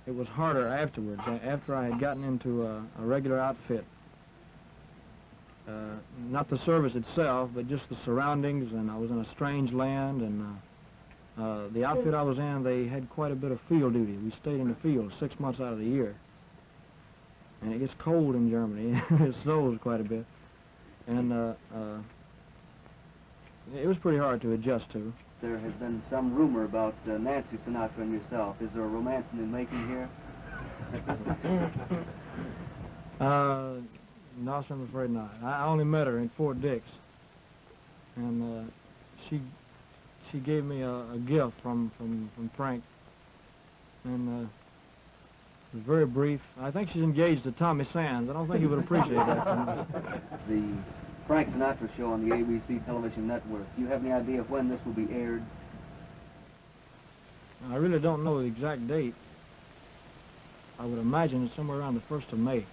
It was harder afterwards, after I had gotten into a regular outfit. Not the service itself, but just the surroundings, and I was in a strange land, and the outfit I was in, they had quite a bit of field duty. We stayed in the field 6 months out of the year. And it gets cold in Germany. It snows quite a bit. And it was pretty hard to adjust to. There has been some rumor about Nancy Sinatra and yourself. Is there a romance in the making here? No, I'm afraid not. I only met her in Fort Dix. And she gave me a gift from Frank. And it was very brief. I think she's engaged to Tommy Sands. I don't think he would appreciate that. The Frank Sinatra show on the ABC television network, do you have any idea of when this will be aired? I really don't know the exact date. I would imagine it's somewhere around the 1st of May.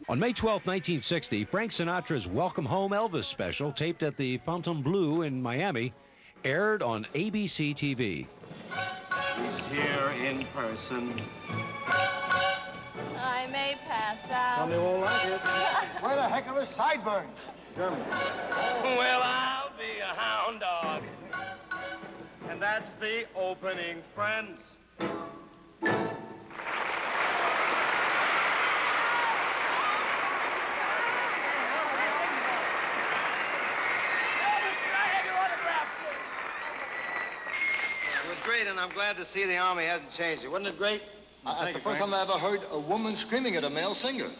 On May 12, 1960, Frank Sinatra's Welcome Home Elvis special, taped at the Fontainebleau in Miami, aired on ABC TV. He's here in person. I may pass out. Tommy won't like it. Where the heck are his sideburns? German. Well, I'll be a hound dog. And that's the opening, friends. It was great, and I'm glad to see the Army hasn't changed it. Wasn't it great? That's the first time I ever heard a woman screaming at a male singer.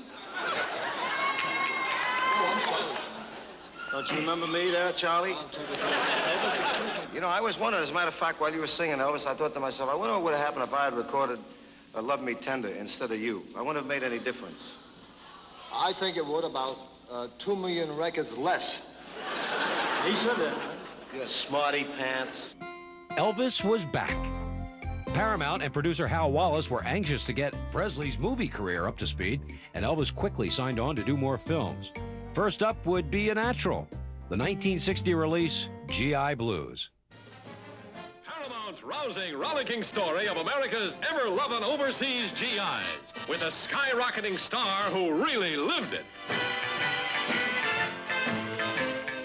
Don't you remember me there, Charlie? You know, I always wondered, as a matter of fact, while you were singing, Elvis, I thought to myself, I wonder what would have happened if I had recorded Love Me Tender instead of you. I wonder if it made any difference. I think it would, about 2 million records less. He should have. You smarty pants. Elvis was back. Paramount and producer Hal Wallace were anxious to get Presley's movie career up to speed, and Elvis quickly signed on to do more films. First up would be a natural, the 1960 release, G.I. Blues. Paramount's rousing, rollicking story of America's ever-loving overseas GIs, with a skyrocketing star who really lived it.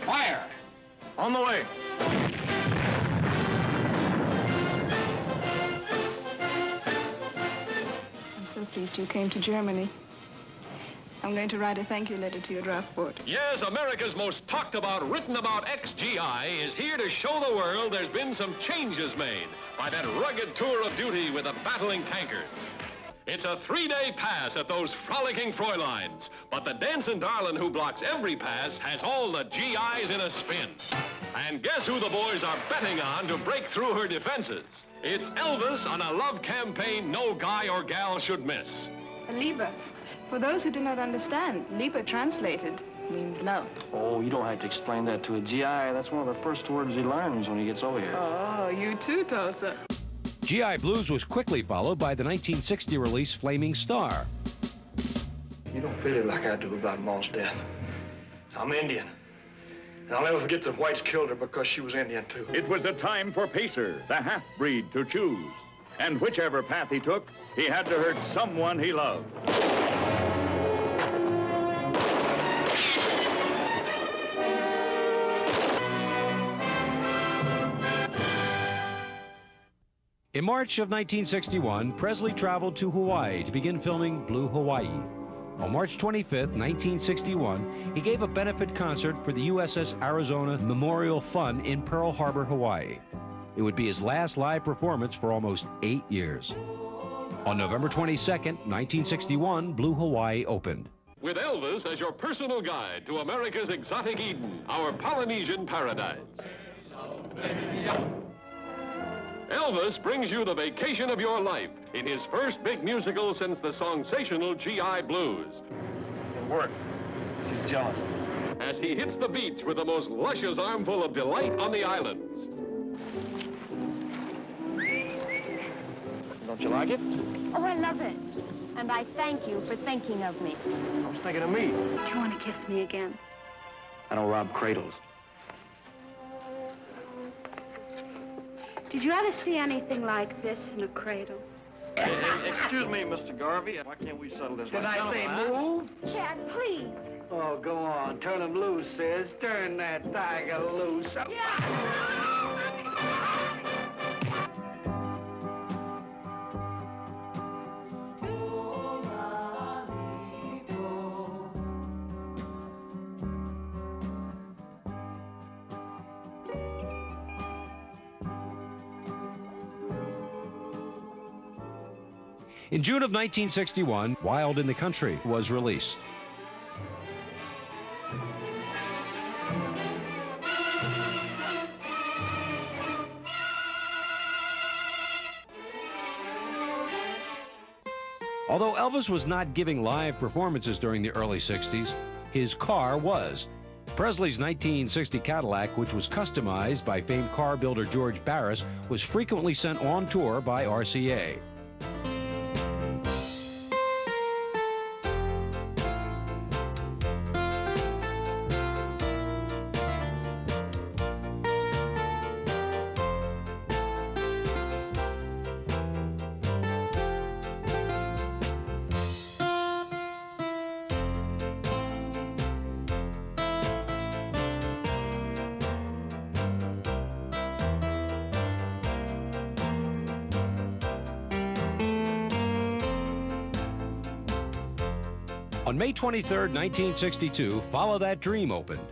Fire! On the way. I'm so pleased you came to Germany. I'm going to write a thank you letter to your draft board. Yes, America's most talked about, written about ex-GI is here to show the world there's been some changes made by that rugged tour of duty with the battling tankers. It's a 3-day pass at those frolicking Fräuleins, but the dancing darling who blocks every pass has all the GIs in a spin. And guess who the boys are betting on to break through her defenses? It's Elvis on a love campaign no guy or gal should miss. Liebe. For those who do not understand, Liebe translated means love. Oh, you don't have to explain that to a GI. That's one of the first words he learns when he gets over here. Oh, you too, Tulsa. G.I. Blues was quickly followed by the 1960 release Flaming Star. You don't feel it like I do about Ma's death. I'm Indian. And I'll never forget that whites killed her because she was Indian, too. It was a time for Pacer, the half-breed, to choose. And whichever path he took, he had to hurt someone he loved. In March of 1961, Presley traveled to Hawaii to begin filming Blue Hawaii. On March 25th, 1961, he gave a benefit concert for the USS Arizona Memorial Fund in Pearl Harbor, Hawaii. It would be his last live performance for almost 8 years. On November 22nd, 1961, Blue Hawaii opened. With Elvis as your personal guide to America's exotic Eden, our Polynesian paradise. Elvis brings you the vacation of your life in his first big musical since the sensational G.I. Blues. It worked. She's jealous. As he hits the beach with the most luscious armful of delight on the islands. Don't you like it? Oh, I love it. And I thank you for thinking of me. I was thinking of me. Do you want to kiss me again? I don't rob cradles. Did you ever see anything like this in a cradle? Excuse me, Mr. Garvey. Why can't we settle this? Did I say move? Chad, please. Oh, go on. Turn him loose, sis. Turn that tiger loose. In June of 1961, Wild in the Country was released. Although Elvis was not giving live performances during the early 60s, his car was. Presley's 1960 Cadillac, which was customized by famed car builder George Barris, was frequently sent on tour by RCA. On May 23, 1962, Follow That Dream opened.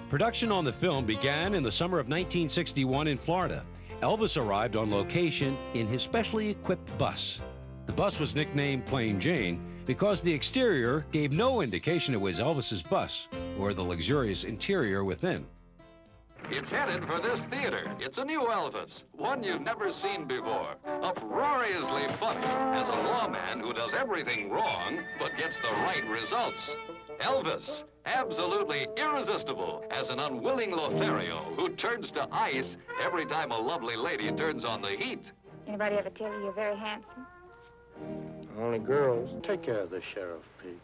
Production on the film began in the summer of 1961 in Florida. Elvis arrived on location in his specially equipped bus. The bus was nicknamed Plain Jane because the exterior gave no indication it was Elvis's bus or the luxurious interior within. It's headed for this theater. It's a new Elvis, one you've never seen before. Uproariously funny as a lawman who does everything wrong but gets the right results. Elvis, absolutely irresistible as an unwilling Lothario who turns to ice every time a lovely lady turns on the heat. Anybody ever tell you you're very handsome? Only girls. Take care of the sheriff, Pete.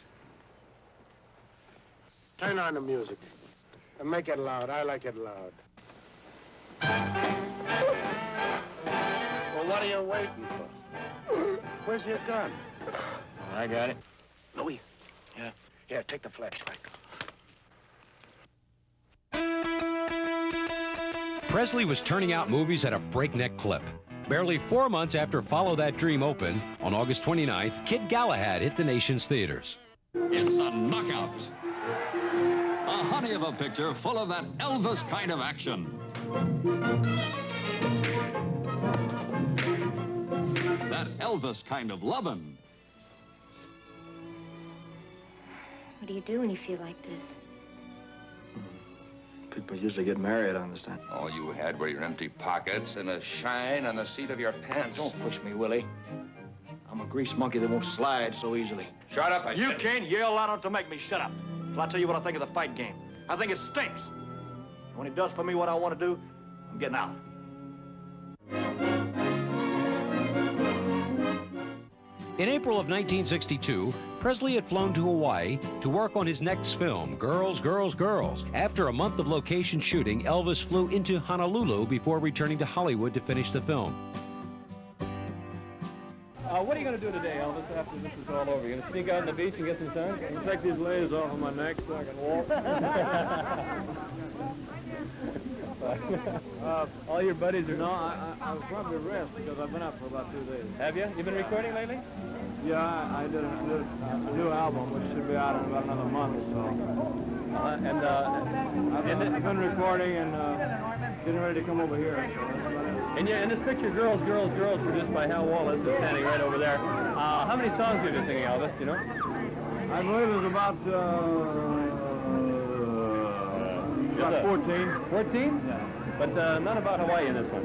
Turn on the music. And make it loud. I like it loud. Well, what are you waiting for? Where's your gun? I got it. Louis. Yeah. Here, take the flashlight. Presley was turning out movies at a breakneck clip. Barely 4 months after Follow That Dream opened, on August 29th, Kid Galahad hit the nation's theaters. It's a knockout. A honey of a picture full of that Elvis kind of action. That Elvis kind of lovin'. What do you do when you feel like this? People usually get married, I understand. All you had were your empty pockets and a shine on the seat of your pants. Don't push me, Willie. I'm a grease monkey that won't slide so easily. Shut up, I You said. can't yell loud enough to make me shut up. Till I tell you what I think of the fight game. I think it stinks. And when it does for me what I want to do, I'm getting out. In April of 1962, Presley had flown to Hawaii to work on his next film, Girls, Girls, Girls. After a month of location shooting, Elvis flew into Honolulu before returning to Hollywood to finish the film. What are you going to do today, Elvis, after this is all over? You going to sneak out on the beach and get some sun? I'm going to take these layers off of my neck so I can walk. All your buddies are... No, I'll probably rest because I've been up for about 2 days. Have you? You been recording lately? Yeah, I did a new album, which should be out in about another month or so. I've been recording and getting ready to come over here. And in this picture, Girls, Girls, Girls, produced by Hal Wallace, is standing right over there. How many songs have you been singing, Elvis, do you know? I believe it was about 14. 14? Yeah. But none about Hawaii in this one.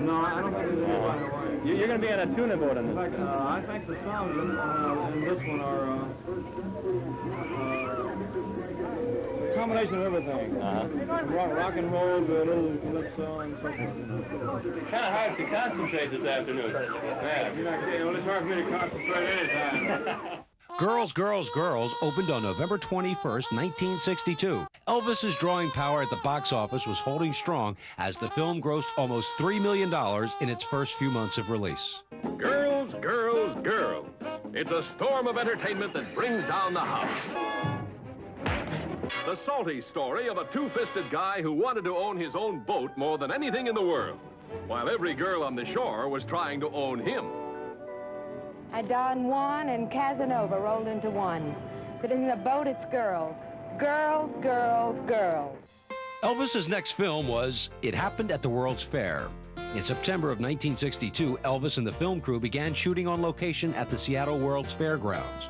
No, I don't think there's any about Hawaii. You're going to be on a tuna boat on this. In fact, I think the songs in this one are a combination of everything. Rock and roll, a little calypso, and so forth. Kind of hard to concentrate this afternoon. Yeah. Well, it's hard for me to concentrate anytime. Girls, Girls, Girls opened on November 21st, 1962. Elvis's drawing power at the box office was holding strong as the film grossed almost $3 million in its first few months of release. Girls, girls, girls. It's a storm of entertainment that brings down the house. The salty story of a two-fisted guy who wanted to own his own boat more than anything in the world, while every girl on the shore was trying to own him. Don Juan and Casanova rolled into one. But in the boat, it's girls. Girls, girls, girls. Elvis's next film was It Happened at the World's Fair. In September of 1962, Elvis and the film crew began shooting on location at the Seattle World's Fairgrounds.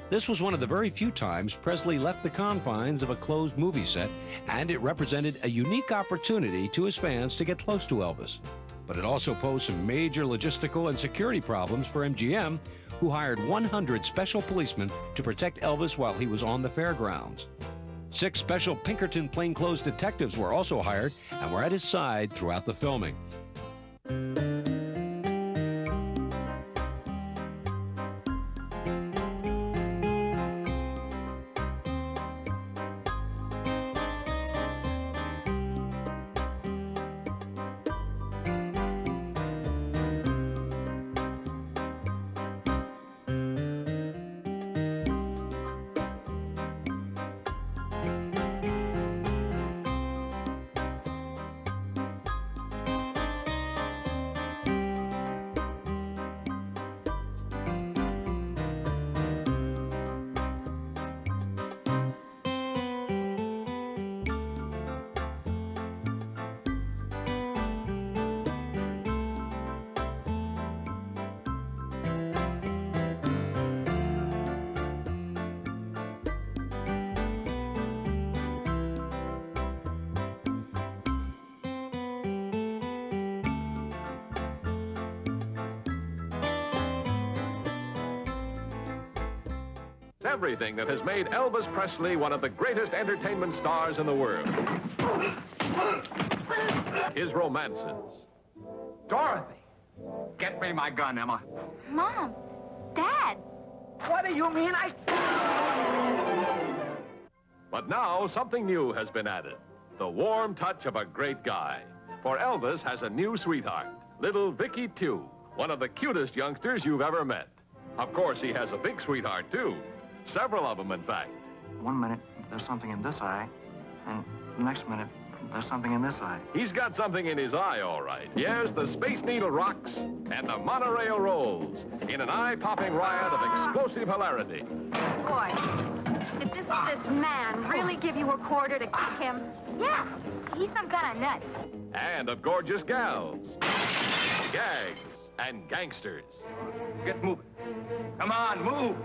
This was one of the very few times Presley left the confines of a closed movie set, and it represented a unique opportunity to his fans to get close to Elvis. But it also posed some major logistical and security problems for MGM, who hired 100 special policemen to protect Elvis while he was on the fairgrounds. 6 special Pinkerton plainclothes detectives were also hired and were at his side throughout the filming. everything that has made Elvis Presley one of the greatest entertainment stars in the world. His romances. Dorothy! Get me my gun, Emma. Mom, Dad. What do you mean But now something new has been added. The warm touch of a great guy. For Elvis has a new sweetheart, little Vicky Tew, one of the cutest youngsters you've ever met. Of course, he has a big sweetheart, too. Several of them, in fact. 1 minute, there's something in this eye, and the next minute, there's something in this eye. He's got something in his eye, all right. Yes, the Space Needle rocks and the monorail rolls in an eye-popping riot of explosive hilarity. Boy, did this man really give you a quarter to kick him? Yes, he's some kind of nut. And of gorgeous gals, gags, and gangsters. Get moving. Come on, move.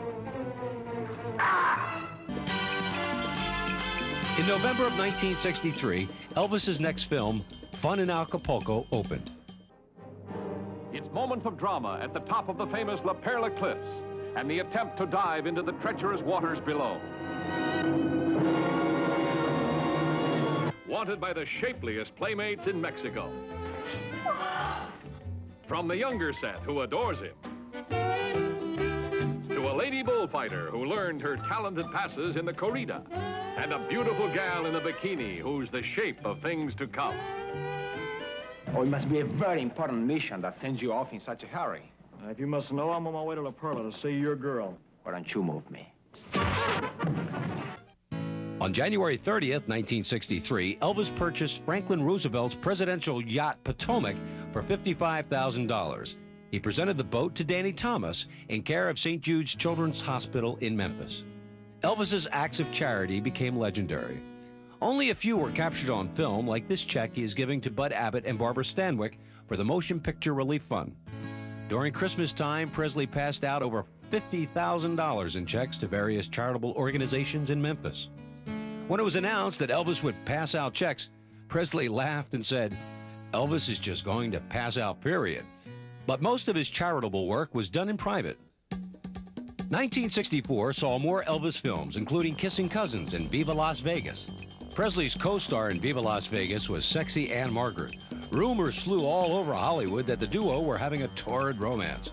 In November of 1963, Elvis's next film, Fun in Acapulco, opened. It's moments of drama at the top of the famous La Perla Cliffs and the attempt to dive into the treacherous waters below. Wanted by the shapeliest playmates in Mexico. From the younger set who adores him, to a lady bullfighter who learned her talented passes in the corrida, and a beautiful gal in a bikini who's the shape of things to come. Oh, it must be a very important mission that sends you off in such a hurry. If you must know, I'm on my way to La Perla to see your girl. Why don't you move me? On January 30th, 1963, Elvis purchased Franklin Roosevelt's presidential yacht Potomac for $55,000. He presented the boat to Danny Thomas in care of St. Jude's Children's Hospital in Memphis. Elvis's acts of charity became legendary. Only a few were captured on film, like this check he is giving to Bud Abbott and Barbara Stanwyck for the Motion Picture Relief Fund. During Christmas time, Presley passed out over $50,000 in checks to various charitable organizations in Memphis. When it was announced that Elvis would pass out checks, Presley laughed and said, "Elvis is just going to pass out, period." But most of his charitable work was done in private. 1964 saw more Elvis films, including Kissing Cousins and Viva Las Vegas. Presley's co-star in Viva Las Vegas was sexy Ann Margaret. Rumors flew all over Hollywood that the duo were having a torrid romance.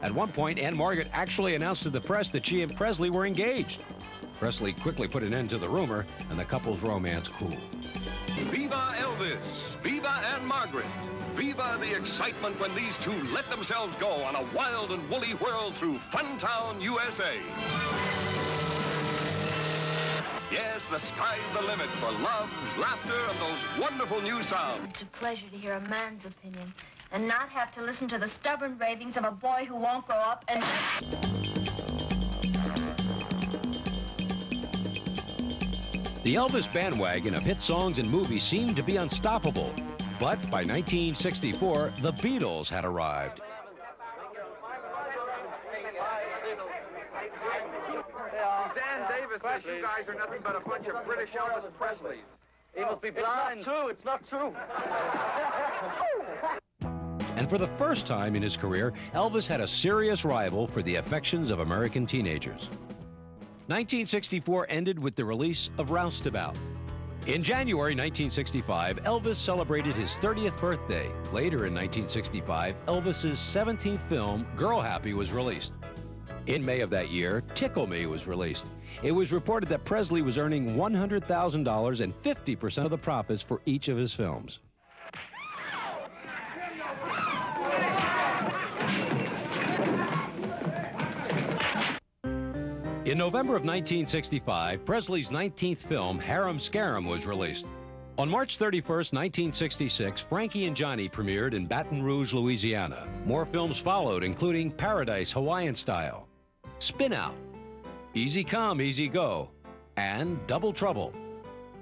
At one point, Ann Margaret actually announced to the press that she and Presley were engaged. Presley quickly put an end to the rumor, and the couple's romance cooled. Viva Elvis! Viva Ann Margaret! Viva the excitement when these two let themselves go on a wild and woolly whirl through Funtown, USA. Yes, the sky's the limit for love, laughter, and those wonderful new sounds. It's a pleasure to hear a man's opinion and not have to listen to the stubborn ravings of a boy who won't grow up and... The Elvis bandwagon of hit songs and movies seemed to be unstoppable. But by 1964, the Beatles had arrived. Suzanne Davis says you guys are nothing but a bunch of British Elvis Presleys. He must be blind. It's not true. It's not true. And for the first time in his career, Elvis had a serious rival for the affections of American teenagers. 1964 ended with the release of Roustabout. In January 1965, Elvis celebrated his 30th birthday. Later in 1965, Elvis's 17th film, Girl Happy, was released. In May of that year, Tickle Me was released. It was reported that Presley was earning $100,000 and 50% of the profits for each of his films. In November of 1965, Presley's 19th film, Harem Scarum, was released. On March 31st, 1966, Frankie and Johnny premiered in Baton Rouge, Louisiana. More films followed, including Paradise Hawaiian Style, Spin Out, Easy Come, Easy Go, and Double Trouble.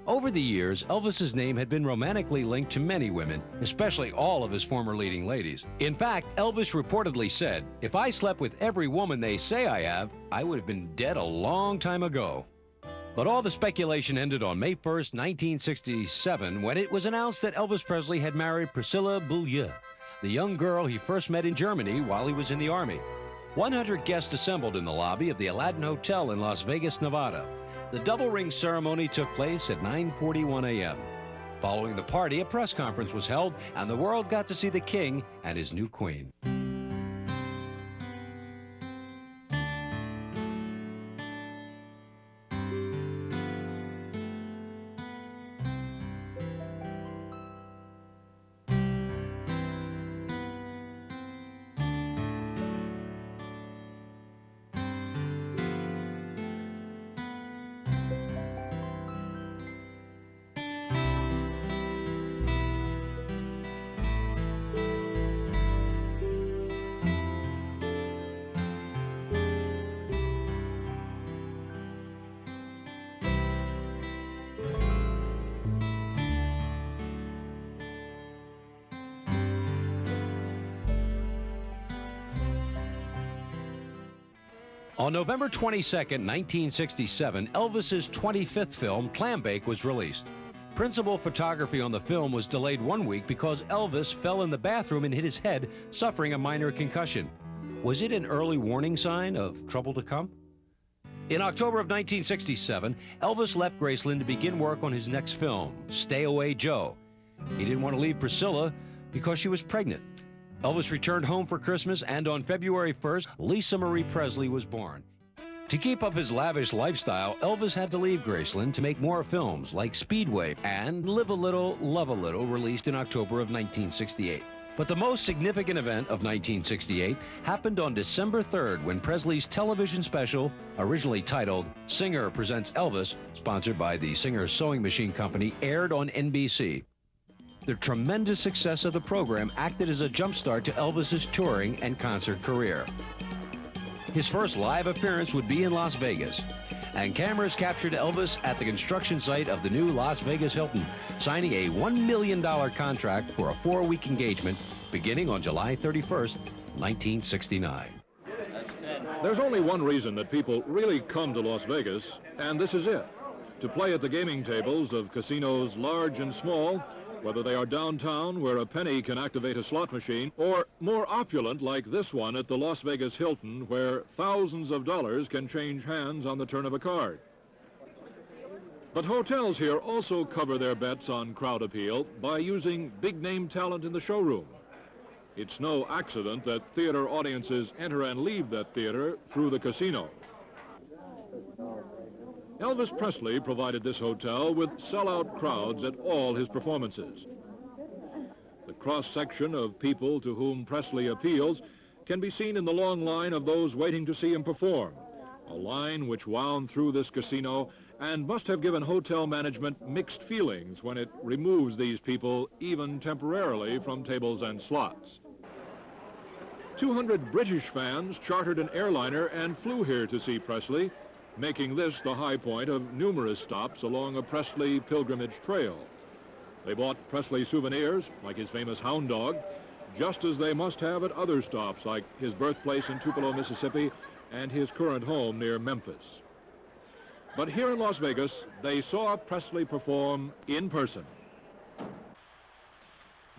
Over the years, Elvis's name had been romantically linked to many women, especially all of his former leading ladies. In fact, Elvis reportedly said, "If I slept with every woman they say I have, I would have been dead a long time ago." But all the speculation ended on May 1st, 1967, when it was announced that Elvis Presley had married Priscilla, the young girl he first met in Germany while he was in the Army. 100 guests assembled in the lobby of the Aladdin Hotel in Las Vegas, Nevada. The double ring ceremony took place at 9:41 a.m. Following the party, a press conference was held, and the world got to see the king and his new queen. On November 22, 1967, Elvis's 25th film, Clambake, was released. Principal photography on the film was delayed 1 week because Elvis fell in the bathroom and hit his head, suffering a minor concussion. Was it an early warning sign of trouble to come? In October of 1967, Elvis left Graceland to begin work on his next film, Stay Away Joe. He didn't want to leave Priscilla because she was pregnant. Elvis returned home for Christmas, and on February 1st, Lisa Marie Presley was born. To keep up his lavish lifestyle, Elvis had to leave Graceland to make more films like Speedway and Live a Little, Love a Little, released in October of 1968. But the most significant event of 1968 happened on December 3rd when Presley's television special, originally titled Singer Presents Elvis, sponsored by the Singer Sewing Machine Company, aired on NBC. The tremendous success of the program acted as a jumpstart to Elvis's touring and concert career. His first live appearance would be in Las Vegas, and cameras captured Elvis at the construction site of the new Las Vegas Hilton, signing a $1 million contract for a 4-week engagement beginning on July 31st, 1969. There's only one reason that people really come to Las Vegas, and this is it: to play at the gaming tables of casinos large and small, whether they are downtown where a penny can activate a slot machine, or more opulent like this one at the Las Vegas Hilton where thousands of dollars can change hands on the turn of a card. But hotels here also cover their bets on crowd appeal by using big-name talent in the showroom. It's no accident that theater audiences enter and leave that theater through the casino. Elvis Presley provided this hotel with sellout crowds at all his performances. The cross-section of people to whom Presley appeals can be seen in the long line of those waiting to see him perform, a line which wound through this casino and must have given hotel management mixed feelings when it removes these people, even temporarily, from tables and slots. 200 British fans chartered an airliner and flew here to see Presley, making this the high point of numerous stops along a Presley pilgrimage trail. They bought Presley souvenirs, like his famous hound dog, just as they must have at other stops, like his birthplace in Tupelo, Mississippi, and his current home near Memphis. But here in Las Vegas, they saw Presley perform in person.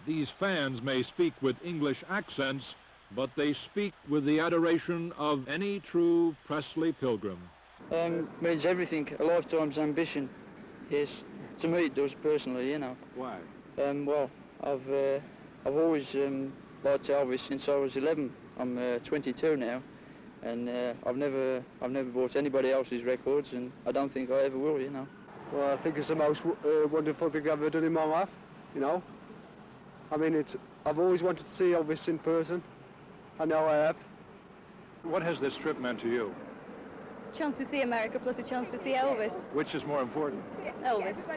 These fans may speak with English accents, but they speak with the adoration of any true Presley pilgrim. Means everything, a lifetime's ambition. Yes, to me it does personally, you know. Why? Well, I've always liked Elvis since I was 11. I'm 22 now, and I've never bought anybody else's records, and I don't think I ever will, you know. Well, I think it's the most wonderful thing I've ever done in my life, you know. I mean, I've always wanted to see Elvis in person. I know I have. What has this trip meant to you? Chance to see America plus a chance to see Elvis. Which is more important? Elvis.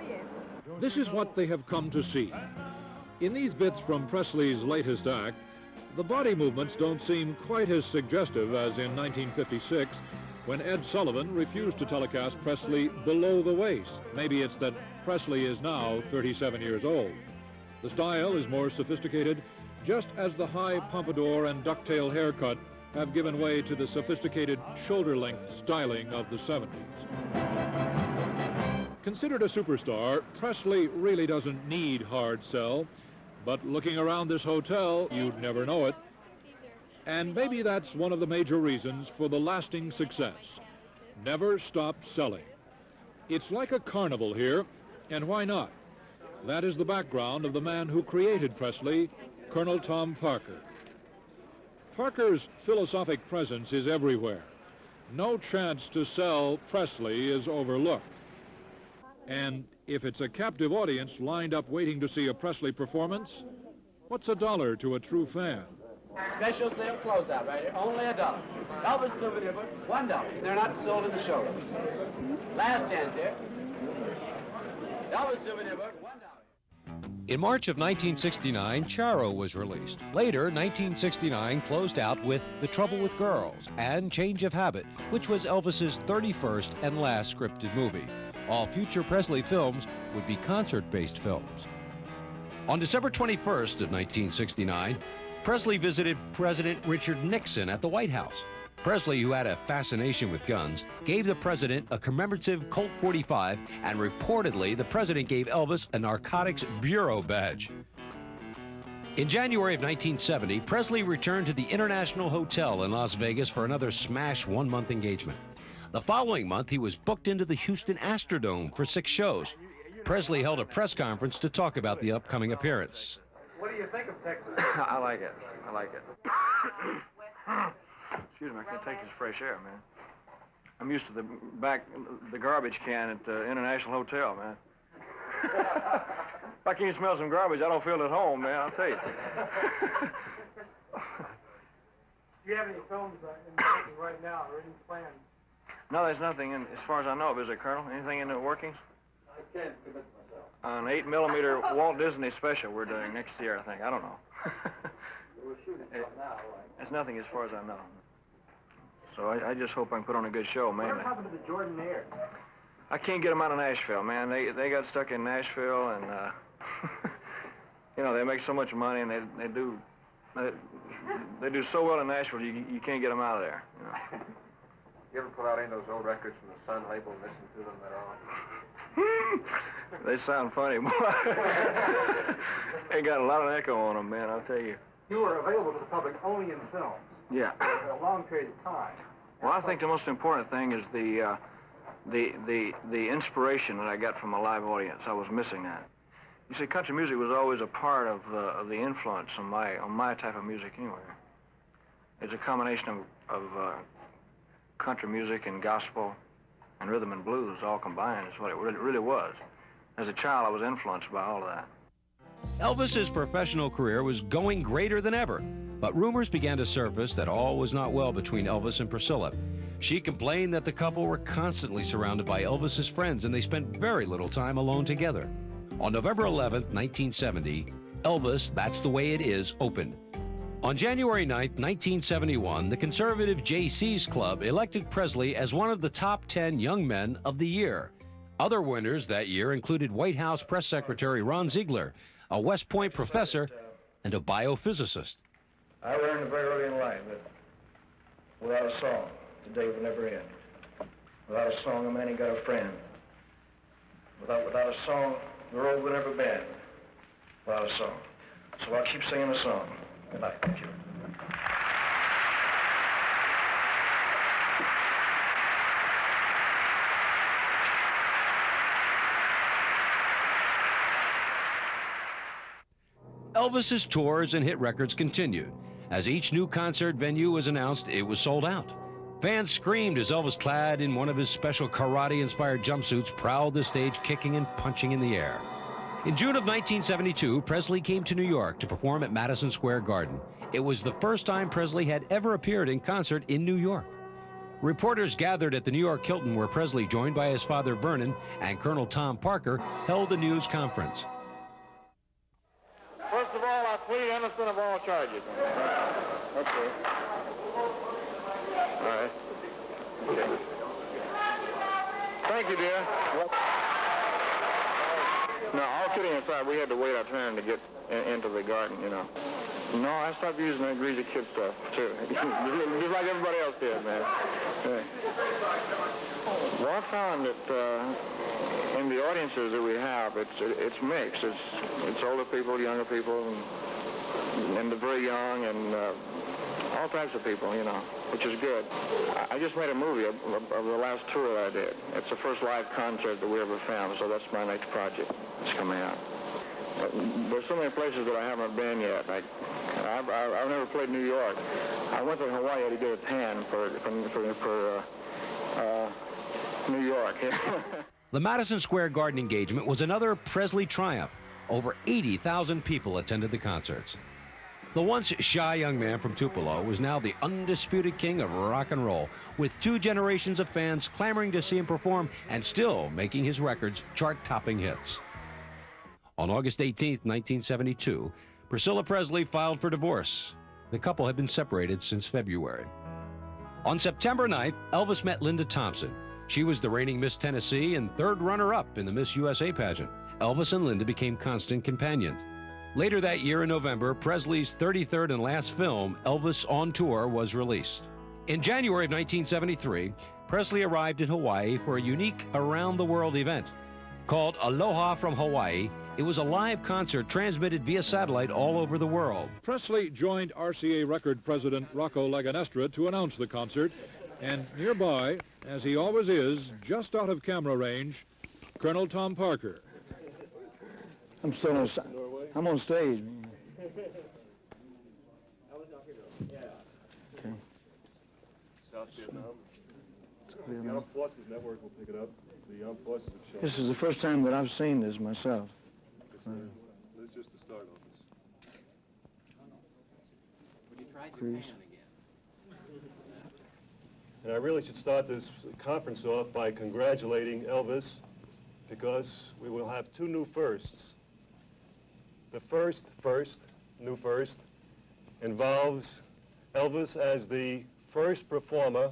This is what they have come to see. In these bits from Presley's latest act, the body movements don't seem quite as suggestive as in 1956, when Ed Sullivan refused to telecast Presley below the waist. Maybe it's that Presley is now 37 years old. The style is more sophisticated, just as the high pompadour and ducktail haircut have given way to the sophisticated shoulder-length styling of the 70s. Considered a superstar, Presley really doesn't need hard sell, but looking around this hotel, you'd never know it. And maybe that's one of the major reasons for the lasting success. Never stop selling. It's like a carnival here, and why not? That is the background of the man who created Presley, Colonel Tom Parker. Parker's philosophic presence is everywhere. No chance to sell Presley is overlooked. And if it's a captive audience lined up waiting to see a Presley performance, what's $1 to a true fan? Special sale closeout right here, only $1. Elvis Thru the Years, $1. They're not sold in the showroom. Last chance here. Elvis Thru the Years, $1. In March of 1969, Charo was released. Later, 1969 closed out with The Trouble with Girls and Change of Habit, which was Elvis's 31st and last scripted movie. All future Presley films would be concert-based films. On December 21st of 1969, Presley visited President Richard Nixon at the White House. Presley, who had a fascination with guns, gave the president a commemorative Colt 45, and reportedly the president gave Elvis a Narcotics Bureau badge. In January of 1970, Presley returned to the International Hotel in Las Vegas for another smash one-month engagement. The following month, he was booked into the Houston Astrodome for 6 shows. Presley held a press conference to talk about the upcoming appearance. What do you think of Texas? I like it. I like it. Excuse me, I can't take this fresh air, man. I'm used to the garbage can at the International Hotel, man. If I can't smell some garbage, I don't feel at home, man, I'll tell you. Do you have any films in the making right now or any plans? No, there's nothing in, as far as I know, is there, Colonel? Anything in the workings? I can't commit myself. An 8mm Walt Disney special we're doing next year, I think. I don't know. We're shooting some now, right? There's nothing as far as I know. So I just hope I can put on a good show, mainly. What happened to the Jordan Air? I can't get them out of Nashville, man. They got stuck in Nashville, and you know, they make so much money, and they do so well in Nashville. You can't get them out of there. You know. You ever pull out any of those old records from the Sun label and listen to them at all? They sound funny, boy. They got a lot of echo on them, man, I'll tell you. You were available to the public only in films. Yeah. For a long period of time. Well, I think the most important thing is the inspiration that I got from a live audience. I was missing that. You see, country music was always a part of the influence on my type of music anyway. It's a combination of country music and gospel and rhythm and blues all combined is what it really was. As a child, I was influenced by all of that. Elvis's professional career was going greater than ever, but rumors began to surface that all was not well between Elvis and Priscilla. She complained that the couple were constantly surrounded by Elvis's friends and they spent very little time alone together. On November 11th, 1970, Elvis, That's the Way It Is, opened. On January 9th, 1971, the conservative J.C.'s Club elected Presley as one of the top 10 young men of the year. Other winners that year included White House Press Secretary Ron Ziegler, a West Point professor, and a biophysicist. I learned very early in life that without a song, the day would never end. Without a song, a man ain't got a friend. Without a song, the road would never bend. Without a song. So I'll keep singing a song. Good night. Thank you. Elvis's tours and hit records continued. As each new concert venue was announced, it was sold out. Fans screamed as Elvis, clad in one of his special karate-inspired jumpsuits, prowled the stage, kicking and punching in the air. In June of 1972, Presley came to New York to perform at Madison Square Garden. It was the first time Presley had ever appeared in concert in New York. Reporters gathered at the New York Hilton, where Presley, joined by his father Vernon and Colonel Tom Parker, held a news conference. First of all, I plead innocent of all charges. Okay. All right. Okay. Thank you, dear. No, all kidding aside, we had to wait our turn to get into the garden, you know. No, I stopped using that greasy kid stuff, too. Just like everybody else did, man. Yeah. Well, I found that in the audiences that we have, it's mixed. It's older people, younger people, and the very young, and all types of people, you know, which is good. I just made a movie of the last tour that I did. It's the first live concert that we ever filmed, so that's my next project. It's coming out. There's so many places that I haven't been yet. I've never played New York. I went to Hawaii to get a tan for New York. The Madison Square Garden engagement was another Presley triumph. Over 80,000 people attended the concerts. The once shy young man from Tupelo was now the undisputed king of rock and roll, with 2 generations of fans clamoring to see him perform and still making his records chart-topping hits. On August 18, 1972, Priscilla Presley filed for divorce. The couple had been separated since February. On September 9th, Elvis met Linda Thompson. She was the reigning Miss Tennessee and 3rd runner-up in the Miss USA pageant. Elvis and Linda became constant companions. Later that year in November, Presley's 33rd and last film, Elvis on Tour, was released. In January of 1973, Presley arrived in Hawaii for a unique around-the-world event. Called Aloha from Hawaii, it was a live concert transmitted via satellite all over the world. Presley joined RCA Record President Rocco Laganestra to announce the concert, and nearby, as he always is, just out of camera range, Colonel Tom Parker. I'm still on, I'm on stage. Okay. South Vietnam. The Armed Forces Network will pick it up. The Armed Forces have shown. This is the first time that I've seen this myself. This is just the start of this. Would you try Japan again? And I really should start this conference off by congratulating Elvis, because we will have 2 new firsts. The new first, involves Elvis as the first performer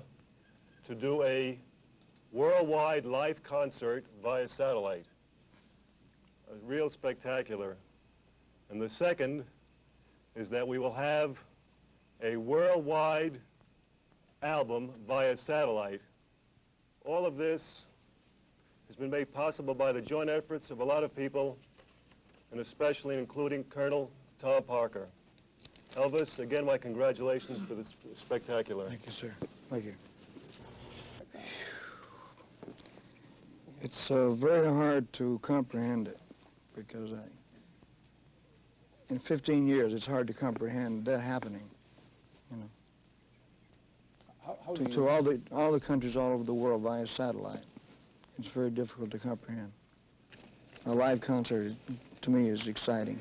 to do a worldwide live concert via satellite. Real spectacular. And the second is that we will have a worldwide album via satellite. All of this has been made possible by the joint efforts of a lot of people, and especially including Colonel Tom Parker. Elvis, again, my congratulations for this spectacular. Thank you, sir. Thank you. It's very hard to comprehend it, because in 15 years, it's hard to comprehend that happening, you know. To all the countries all over the world via satellite. It's very difficult to comprehend. A live concert, to me, is exciting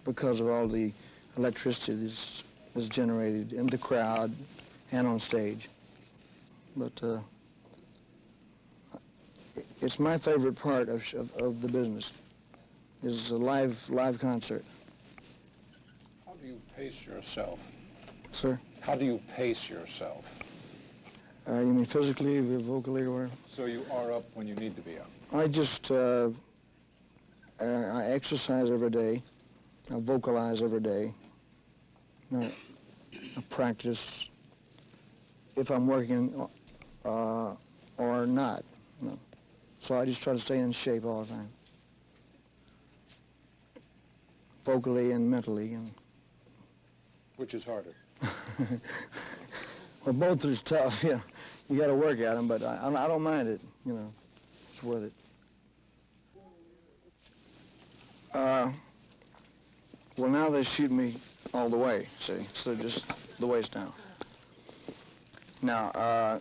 because of all the electricity that's generated in the crowd and on stage. But it's my favorite part of the business, is a live concert. How do you pace yourself? Sir? How do you pace yourself? You mean physically, vocally, or whatever? So you are up when you need to be up? I just, I exercise every day. I vocalize every day. I practice if I'm working or not. You know. So I just try to stay in shape all the time. Vocally and mentally. Which is harder? Well, both are tough, yeah. You got to work at them, but I don't mind it, you know. It's worth it. Well, now they shoot me all the way, see, so just the waist down. Now,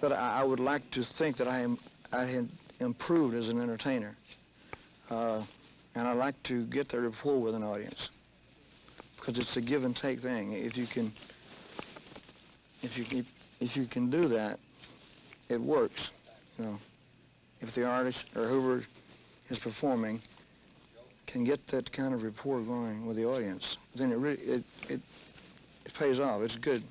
but I would like to think that I had improved as an entertainer, and I like to get the rapport with an audience, because it's a give and take thing. If you can do that, it works, you know. If the artist or whoever is performing can get that kind of rapport going with the audience, then it pays off. It's good,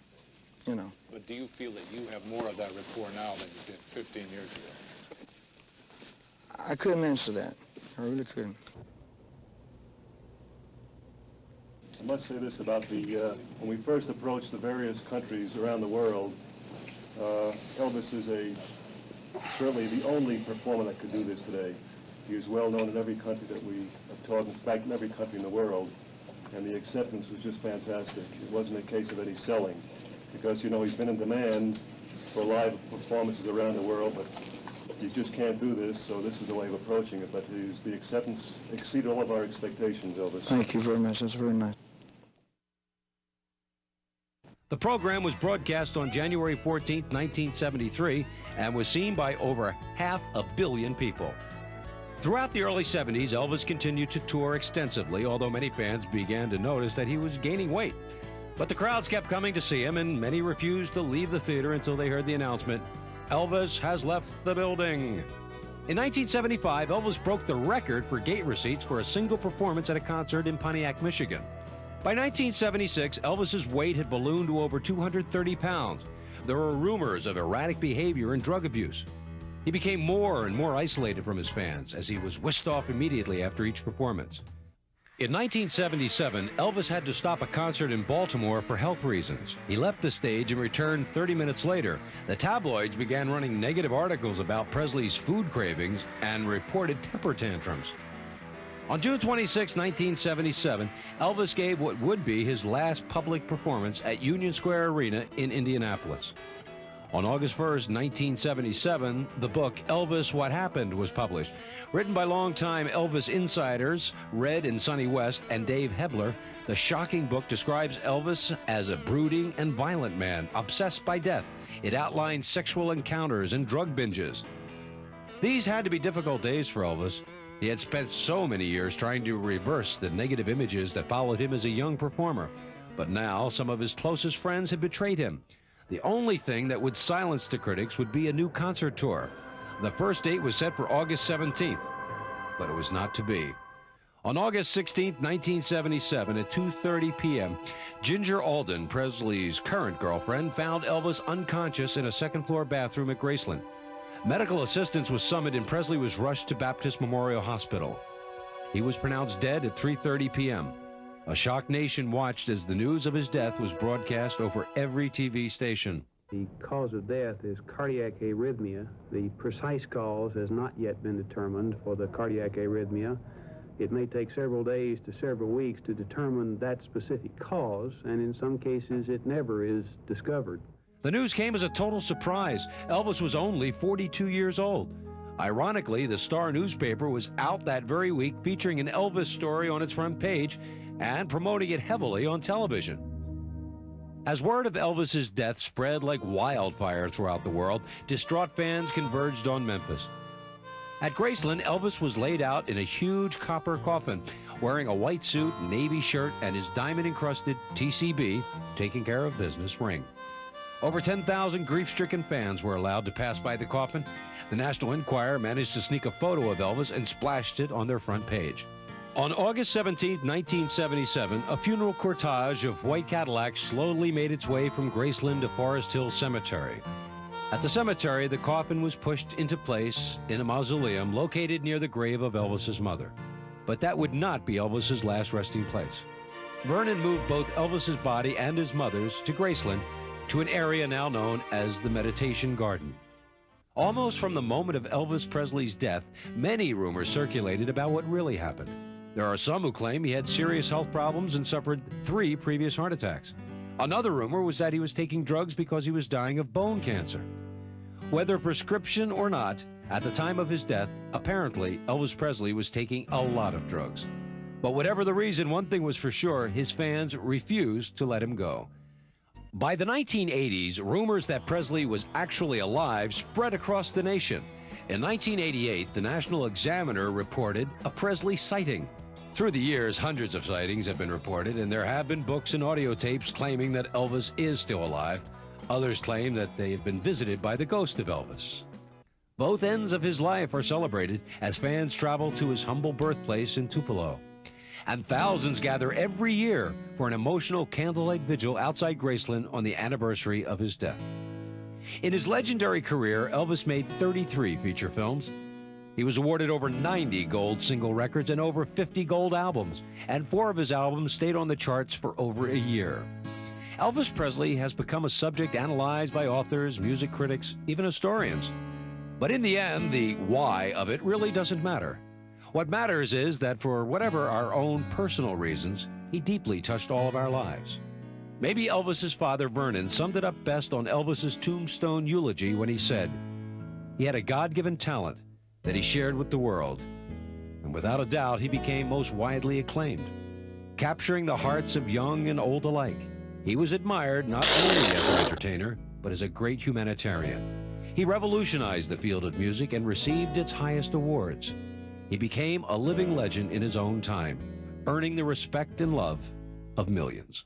you know. But do you feel that you have more of that rapport now than you did 15 years ago? I couldn't answer that. I really couldn't. I must say this about when we first approached the various countries around the world, Elvis is certainly the only performer that could do this today. He is well known in every country that we have taught, in fact, in every country in the world, and the acceptance was just fantastic. It wasn't a case of any selling. because, you know, he's been in demand for live performances around the world, but you just can't do this, so this is the way of approaching it. But the acceptance exceeded all of our expectations, Elvis. Thank you very much. That's very nice. The program was broadcast on January 14, 1973, and was seen by over 500 million people. Throughout the early 70s, Elvis continued to tour extensively, although many fans began to notice that he was gaining weight. But the crowds kept coming to see him, and many refused to leave the theater until they heard the announcement, "Elvis has left the building." In 1975, Elvis broke the record for gate receipts for a single performance at a concert in Pontiac, Michigan. By 1976, Elvis's weight had ballooned to over 230 pounds. There were rumors of erratic behavior and drug abuse. He became more and more isolated from his fans as he was whisked off immediately after each performance. In 1977, Elvis had to stop a concert in Baltimore for health reasons. He left the stage and returned 30 minutes later. The tabloids began running negative articles about Presley's food cravings and reported temper tantrums. On June 26, 1977, Elvis gave what would be his last public performance at Union Square Arena in Indianapolis. On August 1st, 1977, the book Elvis, What Happened was published. Written by longtime Elvis insiders Red and Sonny West and Dave Hebler, the shocking book describes Elvis as a brooding and violent man, obsessed by death. It outlines sexual encounters and drug binges. These had to be difficult days for Elvis. He had spent so many years trying to reverse the negative images that followed him as a young performer. But now, some of his closest friends had betrayed him. The only thing that would silence the critics would be a new concert tour. The first date was set for August 17th, but it was not to be. On August 16th, 1977, at 2:30 p.m., Ginger Alden, Presley's current girlfriend, found Elvis unconscious in a second-floor bathroom at Graceland. Medical assistance was summoned and Presley was rushed to Baptist Memorial Hospital. He was pronounced dead at 3:30 p.m. A shocked nation watched as the news of his death was broadcast over every TV station. The cause of death is cardiac arrhythmia. The precise cause has not yet been determined for the cardiac arrhythmia. It may take several days to several weeks to determine that specific cause, and in some cases it never is discovered. The news came as a total surprise. Elvis was only 42 years old. Ironically, the Star newspaper was out that very week featuring an Elvis story on its front page and promoting it heavily on television. As word of Elvis's death spread like wildfire throughout the world, distraught fans converged on Memphis. At Graceland, Elvis was laid out in a huge copper coffin, wearing a white suit, navy shirt, and his diamond-encrusted TCB, taking care of business, ring. Over 10,000 grief-stricken fans were allowed to pass by the coffin. The National Enquirer managed to sneak a photo of Elvis and splashed it on their front page. On August 17, 1977, a funeral cortege of white Cadillacs slowly made its way from Graceland to Forest Hill Cemetery. At the cemetery, the coffin was pushed into place in a mausoleum located near the grave of Elvis's mother. But that would not be Elvis's last resting place. Vernon moved both Elvis's body and his mother's to Graceland, to an area now known as the Meditation Garden. Almost from the moment of Elvis Presley's death, many rumors circulated about what really happened. There are some who claim he had serious health problems and suffered 3 previous heart attacks. Another rumor was that he was taking drugs because he was dying of bone cancer. Whether prescription or not, at the time of his death, apparently Elvis Presley was taking a lot of drugs. But whatever the reason, one thing was for sure, his fans refused to let him go. By the 1980s, rumors that Presley was actually alive spread across the nation. In 1988, the National Examiner reported a Presley sighting. Through the years, hundreds of sightings have been reported, and there have been books and audio tapes claiming that Elvis is still alive. Others claim that they have been visited by the ghost of Elvis. Both ends of his life are celebrated as fans travel to his humble birthplace in Tupelo. And thousands gather every year for an emotional candlelight vigil outside Graceland on the anniversary of his death. In his legendary career, Elvis made 33 feature films. He was awarded over 90 gold single records and over 50 gold albums, and 4 of his albums stayed on the charts for over a year. Elvis Presley has become a subject analyzed by authors, music critics, even historians. But in the end, the why of it really doesn't matter. What matters is that for whatever our own personal reasons, he deeply touched all of our lives. Maybe Elvis's father, Vernon, summed it up best on Elvis's tombstone eulogy when he said, he had a God-given talent that he shared with the world, and without a doubt, he became most widely acclaimed, capturing the hearts of young and old alike. He was admired not only as an entertainer, but as a great humanitarian. He revolutionized the field of music and received its highest awards. He became a living legend in his own time, earning the respect and love of millions.